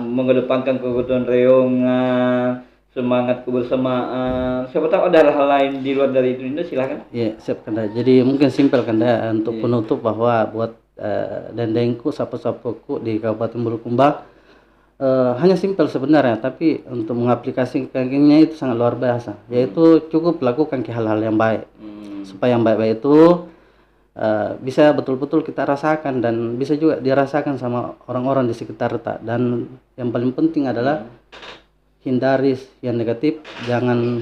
Speaker 2: mengedepankan kegotong royongan, semangat kebersamaan. Siapa tahu ada hal lain di luar dari itu, Dinda, silakan.
Speaker 1: Iya, siap Kanda. Jadi mungkin simpel Kanda untuk penutup, bahwa buat dendengku, sapu-sapuku di Kabupaten Bulukumba hanya simpel sebenarnya, tapi untuk mengaplikasikannya itu sangat luar biasa. Yaitu cukup lakukan hal-hal yang baik, supaya yang baik-baik itu bisa betul-betul kita rasakan dan bisa juga dirasakan sama orang-orang di sekitar kita. Dan yang paling penting adalah hindari yang negatif, jangan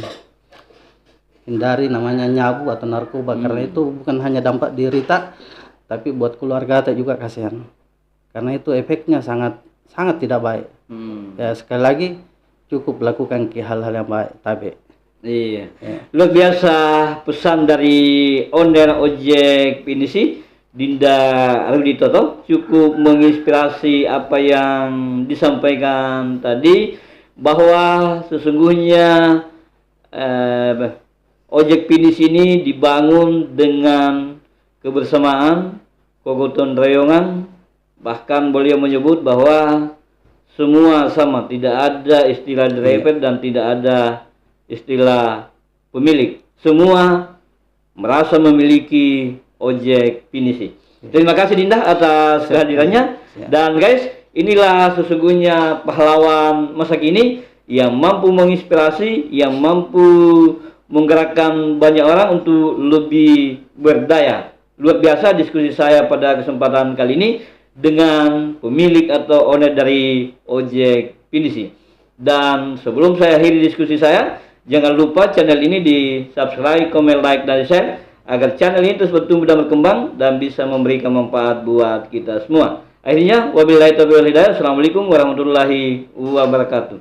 Speaker 1: hindari namanya nyabu atau narkoba, karena itu bukan hanya dampak diri tak, tapi buat keluarga kita juga kasihan, karena itu efeknya sangat tidak baik. Ya sekali lagi cukup lakukan hal-hal yang baik, tapi
Speaker 2: luar biasa pesan dari owner ojek pinisi Dinda Rudi Toto, cukup menginspirasi apa yang disampaikan tadi, bahwa sesungguhnya ojek pinisi ini dibangun dengan kebersamaan, kegotong royongan. Bahkan beliau menyebut bahwa semua sama, tidak ada istilah driver dan tidak ada istilah pemilik. Semua merasa memiliki ojek pinisi. Terima kasih Dinda atas kehadirannya. Dan guys, inilah sesungguhnya pahlawan masa kini yang mampu menginspirasi, yang mampu menggerakkan banyak orang untuk lebih berdaya. Luar biasa diskusi saya pada kesempatan kali ini dengan pemilik atau owner dari ojek pinisi. Dan sebelum saya akhiri diskusi saya, jangan lupa channel ini di subscribe, komen, like, dan share, agar channel ini terus bertumbuh dan berkembang dan bisa memberikan manfaat buat kita semua. Akhirnya, wabillahi taufiq wal hidayah. Assalamualaikum warahmatullahi wabarakatuh.